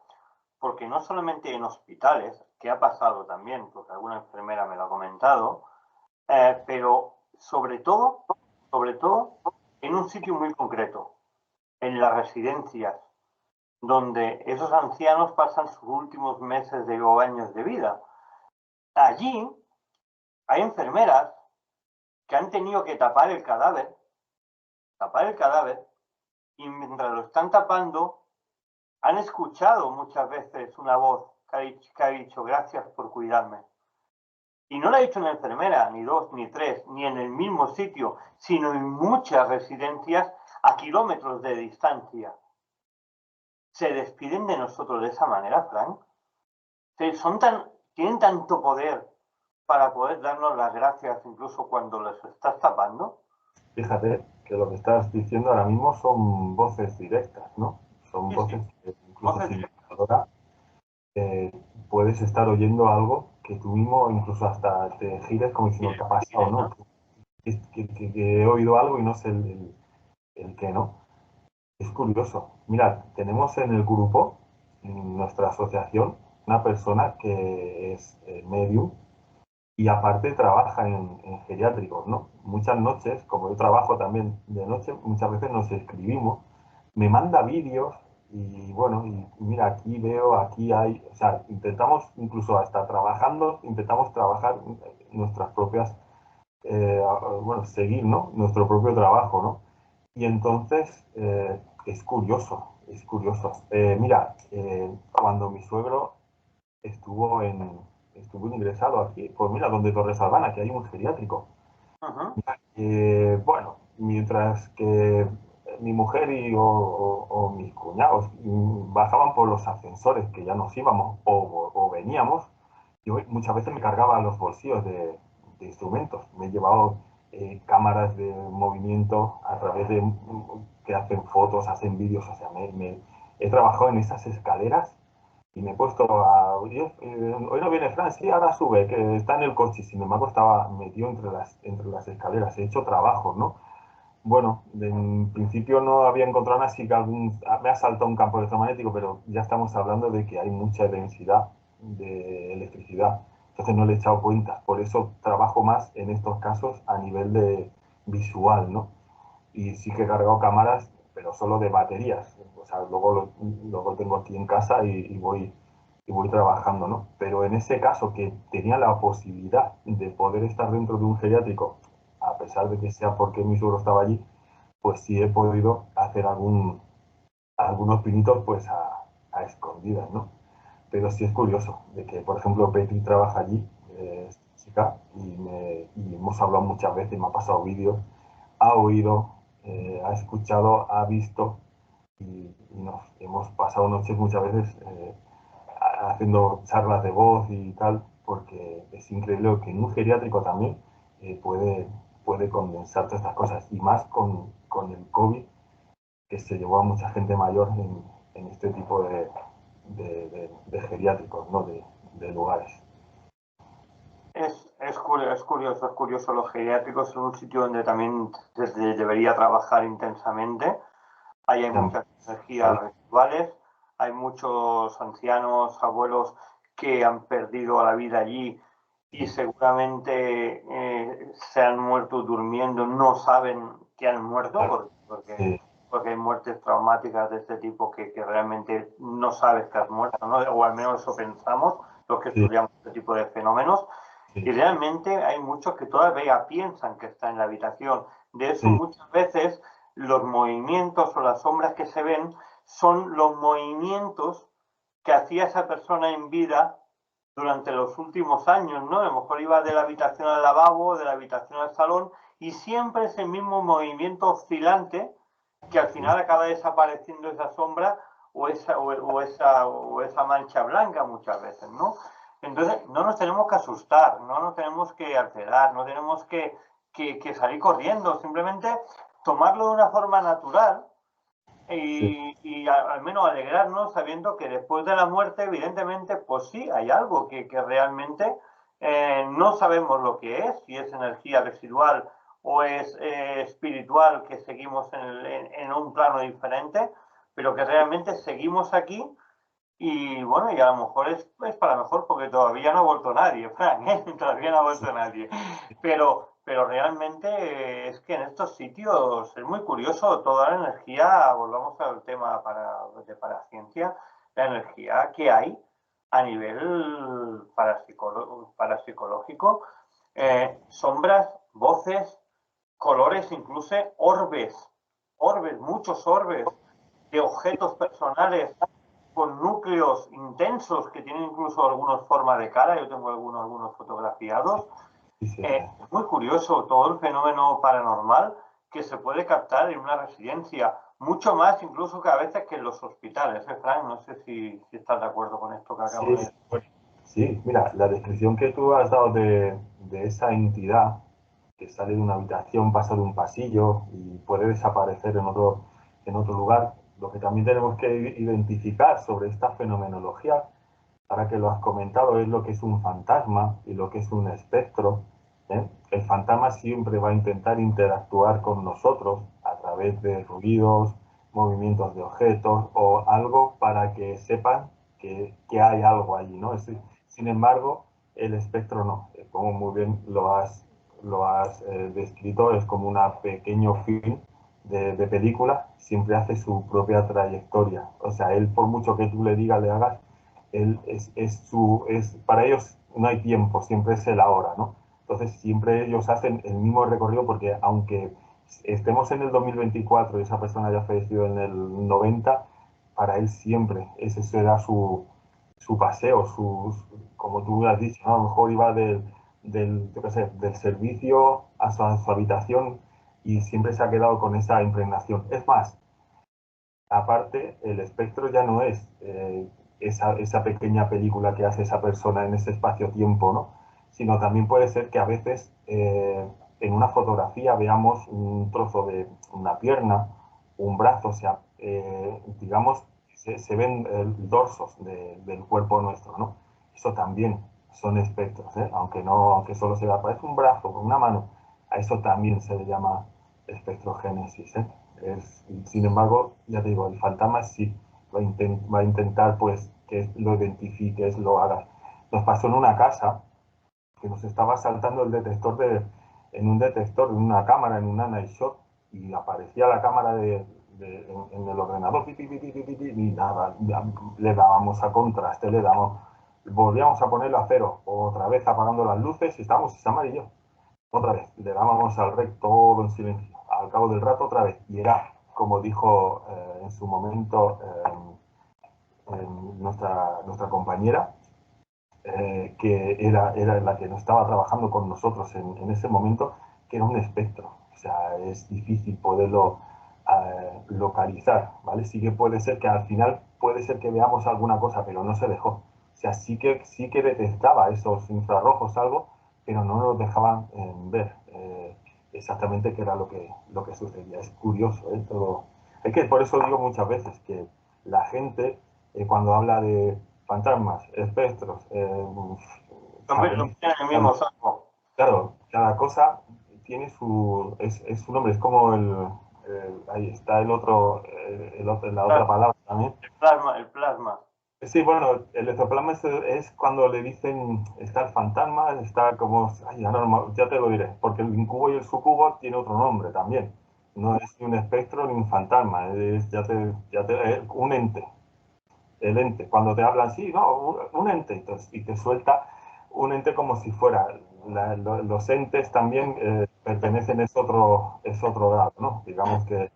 porque no solamente en hospitales, que ha pasado también, porque alguna enfermera me lo ha comentado, pero sobre todo en un sitio muy concreto, en las residencias, donde esos ancianos pasan sus últimos meses o años de vida. Allí hay enfermeras que han tenido que tapar el cadáver, y mientras lo están tapando, han escuchado muchas veces una voz que ha dicho gracias por cuidarme. Y no lo ha dicho una enfermera, ni dos, ni tres, ni en el mismo sitio, sino en muchas residencias a kilómetros de distancia. ¿Se despiden de nosotros de esa manera, Frank? ¿Tienen tanto poder para poder darnos las gracias incluso cuando les estás tapando? fíjate que lo que estás diciendo ahora mismo son voces directas, ¿no? Son Sí, voces sí, que incluso voces sin directas. ahora puedes estar oyendo algo que tú mismo incluso hasta te gires como diciendo qué ha pasado, ¿no? Que he oído algo y no sé el qué, ¿no? Es curioso. Mirad, tenemos en el grupo, en nuestra asociación, una persona que es medium y aparte trabaja en geriátricos, ¿no? Muchas noches, como yo trabajo también de noche, muchas veces nos escribimos, me manda vídeos y bueno, y mira, aquí veo, aquí hay, o sea, intentamos incluso hasta trabajando, intentamos trabajar nuestras propias, bueno, seguir, ¿no? Nuestro propio trabajo, ¿no? Y entonces es curioso, es curioso. Mira, cuando mi suegro estuvo en, estuvo ingresado aquí, pues mira, donde Torres Albana, que hay un geriátrico. Uh-huh. Bueno, mientras que mi mujer o mis cuñados bajaban por los ascensores, que ya nos íbamos o veníamos, yo muchas veces me cargaba los bolsillos de instrumentos. Me he llevado cámaras de movimiento a través de que hacen fotos, hacen vídeos, o sea, he trabajado en esas escaleras y me he puesto a... Oye, hoy no viene Fran, sí, ahora sube, que está en el coche. Sin embargo, estaba metido entre las escaleras. He hecho trabajo, ¿no? Bueno, en principio no había encontrado nada, así que me ha saltado un campo electromagnético, pero ya estamos hablando de que hay mucha densidad de electricidad. Entonces no le he echado cuenta. Por eso trabajo más en estos casos a nivel de visual, ¿no? Y sí que he cargado cámaras, pero solo de baterías. O sea, luego tengo aquí en casa y voy trabajando, ¿no? Pero en ese caso que tenía la posibilidad de poder estar dentro de un geriátrico, a pesar de que sea porque mi suegro estaba allí, pues sí he podido hacer algunos pinitos pues a escondidas, ¿no? Pero sí es curioso de que, por ejemplo, Petri trabaja allí, chica, y hemos hablado muchas veces, me ha pasado vídeos, ha oído, ha escuchado, ha visto y nos hemos pasado noches muchas veces haciendo charlas de voz y tal, porque es increíble que en un geriátrico también puede condensar todas estas cosas, y más con el COVID, que se llevó a mucha gente mayor en este tipo de geriátricos, ¿no? De lugares. Es curioso. Los geriátricos son un sitio donde también se debería trabajar intensamente. Ahí hay muchas energías residuales, hay muchos ancianos, abuelos que han perdido la vida allí y seguramente se han muerto durmiendo, no saben que han muerto Sí, porque hay muertes traumáticas de este tipo que realmente no sabes que has muerto, ¿no? O al menos eso pensamos los que sí, estudiamos este tipo de fenómenos. Y realmente hay muchos que todavía piensan que está en la habitación. De eso muchas veces los movimientos o las sombras que se ven son los movimientos que hacía esa persona en vida durante los últimos años, ¿no? A lo mejor iba de la habitación al lavabo, de la habitación al salón, y siempre ese mismo movimiento oscilante que al final acaba desapareciendo esa sombra o esa mancha blanca muchas veces, ¿no? Entonces, no nos tenemos que asustar, no nos tenemos que alterar, no tenemos que salir corriendo, simplemente tomarlo de una forma natural y al menos alegrarnos sabiendo que después de la muerte, evidentemente, pues sí, hay algo que realmente no sabemos lo que es, si es energía residual o es espiritual, que seguimos en un plano diferente, pero que realmente seguimos aquí y bueno, y a lo mejor es para mejor porque todavía no ha vuelto nadie, Frank, ¿eh? Todavía no ha vuelto nadie. Pero realmente es que en estos sitios es muy curioso toda la energía, volvamos al tema de paraciencia, la energía que hay a nivel parapsicológico, sombras, voces, colores, incluso orbes, muchos orbes de objetos personales con núcleos intensos que tienen incluso algunos forma de cara, yo tengo algunos fotografiados. Es muy curioso todo el fenómeno paranormal que se puede captar en una residencia, mucho más incluso que a veces que en los hospitales, ¿eh, Frank? No sé si estás de acuerdo con esto que acabo de decir. Sí, mira, la descripción que tú has dado de esa entidad que sale de una habitación, pasa de un pasillo y puede desaparecer en otro lugar, lo que también tenemos que identificar sobre esta fenomenología, ahora que lo has comentado, es lo que es un fantasma y lo que es un espectro. ¿Eh? El fantasma siempre va a intentar interactuar con nosotros a través de ruidos, movimientos de objetos o algo para que sepan que hay algo allí, ¿no? Sin embargo, el espectro no. Como muy bien lo has descrito, es como un pequeño film de película, siempre hace su propia trayectoria. O sea, él por mucho que tú le digas, le hagas, él para ellos no hay tiempo, siempre es el ahora, ¿no? Entonces siempre ellos hacen el mismo recorrido porque aunque estemos en el 2024 y esa persona haya fallecido en el 90, para él siempre ese será su paseo, como tú has dicho, ¿no? A lo mejor iba yo qué sé, del servicio a su habitación y siempre se ha quedado con esa impregnación. Es más, aparte, el espectro ya no es esa pequeña película que hace esa persona en ese espacio-tiempo, ¿no? Sino también puede ser que a veces en una fotografía veamos un trozo de una pierna, un brazo, o sea, digamos, se ven dorsos del cuerpo nuestro, ¿no? Eso también son espectros, ¿eh? Aunque solo se vea, parece un brazo, una mano, a eso también se le llama espectrogénesis, ¿eh? Sin embargo, ya te digo, el fantasma sí va a intentar pues que lo identifiques, lo hagas. Nos pasó en una casa que nos estaba saltando el detector en un detector, en una cámara, en una night shot, y aparecía la cámara en el ordenador, y nada, le dábamos a contraste, volvíamos a ponerlo a cero, otra vez apagando las luces y estábamos, es amarillo. Otra vez, le dábamos al rec todo en silencio. Al cabo del rato, otra vez. Y era, como dijo en su momento nuestra compañera, que era la que no estaba trabajando con nosotros en ese momento, que era un espectro. O sea, es difícil poderlo localizar, ¿vale? Sí que puede ser que al final, puede ser que veamos alguna cosa, pero no se dejó. O sea, sí que detectaba esos infrarrojos, algo, pero no nos dejaban ver exactamente qué era lo que sucedía. Es curioso, ¿eh? Todo. Es que por eso digo muchas veces que la gente, cuando habla de fantasmas, espectros, Convertirse en el mismo saco. claro, cada cosa tiene es su nombre, es como ahí está la otra palabra también. El plasma. Sí, bueno, el exoplasma es cuando le dicen está el fantasma, está como, ay, ya te lo diré, porque el incubo y el sucubo tiene otro nombre también. No es ni un espectro ni un fantasma, es un ente. El ente, cuando te hablan, sí, no, un ente, entonces, y te suelta un ente como si fuera. Los entes también pertenecen, es otro grado, ¿no? Digamos que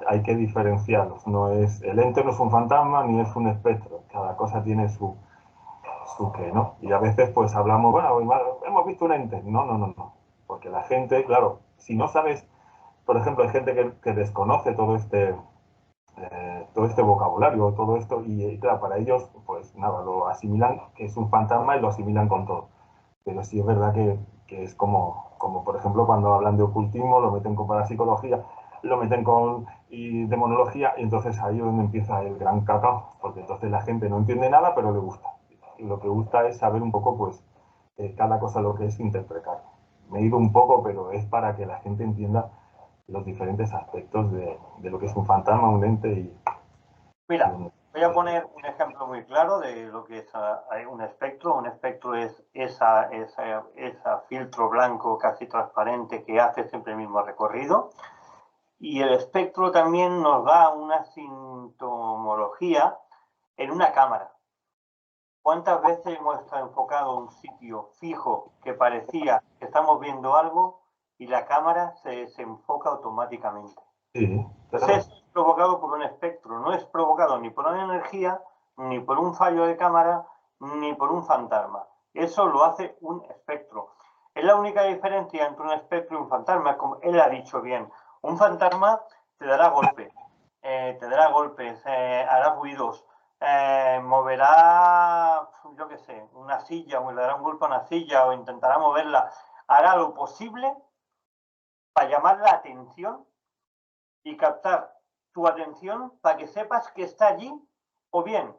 hay que diferenciarlos. El ente no es un fantasma ni es un espectro. Cada cosa tiene su qué, ¿no? Y a veces pues hablamos, bueno, hemos visto un ente. No, no, no, no. Porque la gente, claro, si no sabes, por ejemplo, hay gente que desconoce todo este vocabulario, todo esto, y claro, para ellos, pues nada, lo asimilan, que es un fantasma y lo asimilan con todo. Pero sí es verdad que es como, por ejemplo, cuando hablan de ocultismo, lo meten con parapsicología, lo meten con demonología, y entonces ahí es donde empieza el gran cacao, porque entonces la gente no entiende nada, pero le gusta. Y lo que gusta es saber un poco, pues, cada cosa lo que es interpretar. Me he ido un poco, pero es para que la gente entienda los diferentes aspectos de lo que es un fantasma, un ente y Mira, voy a poner un ejemplo muy claro de lo que es un espectro. Un espectro es ese filtro blanco casi transparente que hace siempre el mismo recorrido. Y el espectro también nos da una sintomología en una cámara. ¿Cuántas veces hemos estado enfocado a un sitio fijo que parecía que estamos viendo algo y la cámara se desenfoca automáticamente? sí, Entonces, claro. esto es provocado por un espectro, no es provocado ni por una energía, ni por un fallo de cámara, ni por un fantasma. Eso lo hace un espectro. Es la única diferencia entre un espectro y un fantasma, como él ha dicho bien. Un fantasma te dará golpes, hará ruidos, moverá, yo qué sé, una silla, o le dará un golpe a una silla, o intentará moverla. Hará lo posible para llamar la atención y captar tu atención para que sepas que está allí, o bien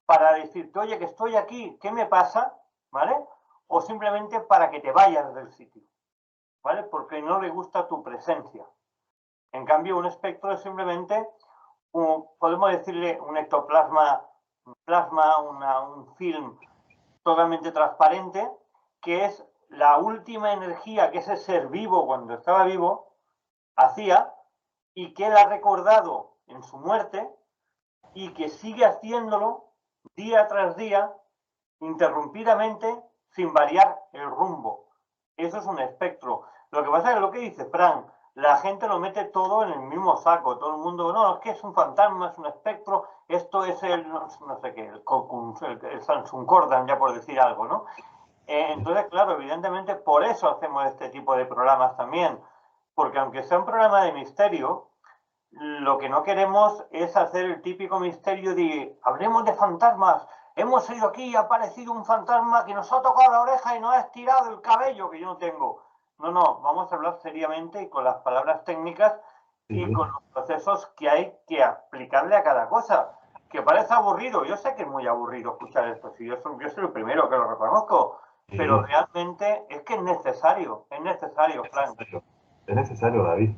para decirte, oye, que estoy aquí, ¿qué me pasa? ¿Vale? O simplemente para que te vayas del sitio, ¿vale? Porque no le gusta tu presencia. En cambio, un espectro es simplemente, podemos decirle, un ectoplasma, un film totalmente transparente, que es la última energía que ese ser vivo, cuando estaba vivo, hacía, y que él ha recordado en su muerte y que sigue haciéndolo día tras día, interrumpidamente, sin variar el rumbo. Eso es un espectro. Lo que pasa es que lo que dice Frank, la gente lo mete todo en el mismo saco. Todo el mundo, no, es que es un fantasma, es un espectro, esto es no sé qué, el Samsung Cordan, ya por decir algo, ¿no? Entonces, claro, evidentemente por eso hacemos este tipo de programas también, porque aunque sea un programa de misterio, lo que no queremos es hacer el típico misterio de hablemos de fantasmas. Hemos ido aquí y ha aparecido un fantasma que nos ha tocado la oreja y nos ha estirado el cabello que yo no tengo. No, no, vamos a hablar seriamente y con las palabras técnicas y Sí, con los procesos que hay que aplicarle a cada cosa. Que parece aburrido, yo sé que es muy aburrido escuchar esto, si yo soy el primero que lo reconozco, pero sí, realmente es que es necesario, Frank. es necesario, David.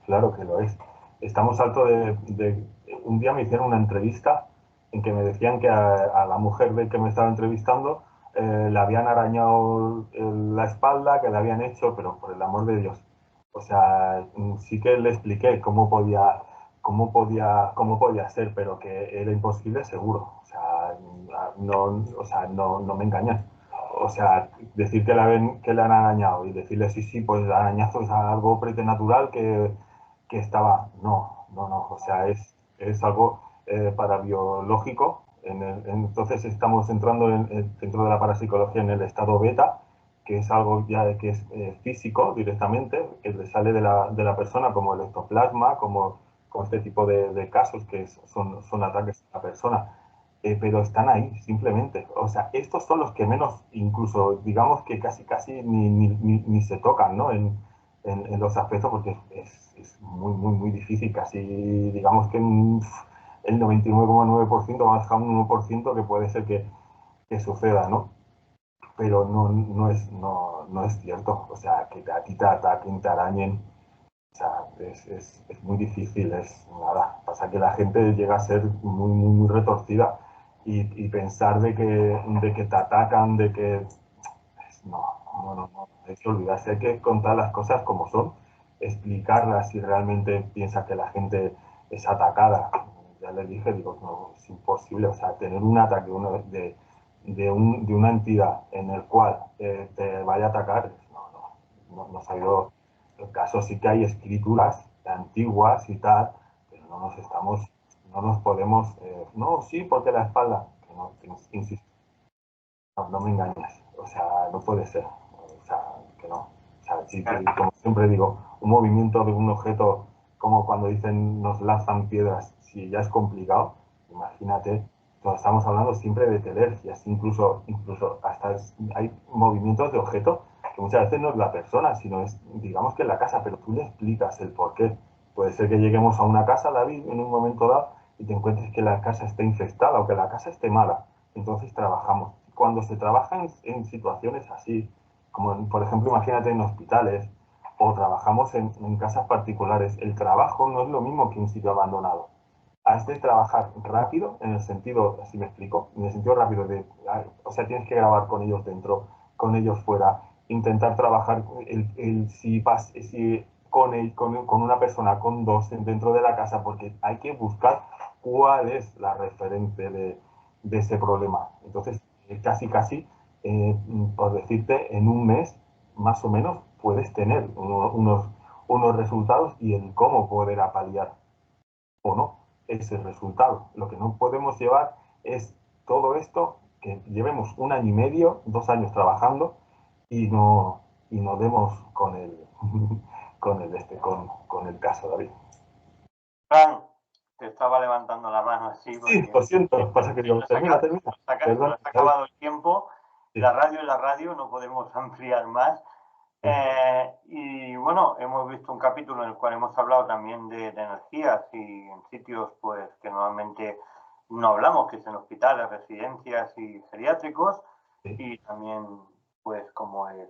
Claro que lo es. Estamos harto un día me hicieron una entrevista en que me decían que a la mujer del que me estaba entrevistando le habían arañado la espalda, que le habían hecho, pero por el amor de Dios. O sea, sí que le expliqué cómo podía ser, pero que era imposible, seguro. O sea, no me engañan. O sea, decir que le han arañado y decirle sí, sí, pues arañazo es algo preternatural que estaba. No, no, no. O sea, es algo parabiológico. Entonces estamos entrando dentro de la parapsicología en el estado beta, que es algo ya que es físico directamente, que le sale de la persona como el ectoplasma, como este tipo de casos que son ataques a la persona. Pero están ahí, simplemente. O sea, estos son los que menos, incluso, digamos que casi ni se tocan, ¿no? En los aspectos, porque es muy difícil, casi, digamos que el 99,9% va a dejar un 1% que puede ser que suceda, ¿no? Pero no es cierto. O sea, que a ti te ataquen, te arañen, o sea, es muy difícil, es nada. Pasa que la gente llega a ser muy retorcida y pensar de que te atacan, de que... No, no. Hay que olvidarse, hay que contar las cosas como son, explicarlas si realmente piensa que la gente es atacada. Ya les dije, digo, no, es imposible. O sea, tener un ataque de una entidad en el cual te vaya a atacar, no ha habido casos. Sí que hay escrituras antiguas y tal, pero no nos podemos, no, sí, porque la espalda, que no, insisto, no me engañes, o sea, no puede ser, o sea, que no. O sea, sí que, como siempre digo, un movimiento de un objeto, como cuando dicen nos lanzan piedras, si ya es complicado, imagínate, estamos hablando siempre de telergias, incluso hasta hay movimientos de objetos que muchas veces no es la persona, sino es, digamos que es la casa, pero tú le explicas el por qué. Puede ser que lleguemos a una casa, David, en un momento dado, y te encuentres que la casa esté infestada o que la casa esté mala. Entonces trabajamos. Cuando se trabaja en situaciones así, como por ejemplo, imagínate en hospitales o trabajamos en casas particulares, el trabajo no es lo mismo que un sitio abandonado. Has de trabajar rápido, en el sentido, si me explico, en el sentido rápido de, o sea, tienes que grabar con ellos dentro, con ellos fuera, intentar trabajar si con una persona, con dos dentro de la casa, porque hay que buscar cuál es la referente de ese problema. Entonces, casi, por decirte, en un mes, más o menos, puedes tener unos resultados y el cómo poder apaliar o no ese resultado. Lo que no podemos llevar es todo esto, que llevemos 1 año y medio, 2 años trabajando y no demos con con el caso, David. Fran, te estaba levantando la mano así Sí, porque lo siento, pasa que digo, termina. se Perdón, nos ha acabado el tiempo. sí. La radio es la radio, no podemos ampliar más. Sí. Y bueno, hemos visto un capítulo en el cual hemos hablado también de energías y en sitios pues que normalmente no hablamos, que es en hospitales, residencias y geriátricos, Sí. y también pues como el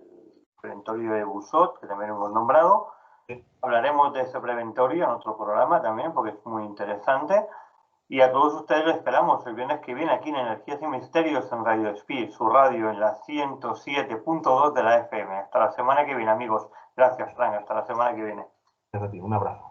preventorio de Busot, que también hemos nombrado. Sí. Hablaremos de ese preventorio en otro programa también, porque es muy interesante. Y a todos ustedes les esperamos el viernes que viene aquí en Energías y Misterios en Radio Speed, su radio en la 107.2 de la FM. Hasta la semana que viene, amigos. Gracias, Frank. Hasta la semana que viene. Gracias a ti. Un abrazo.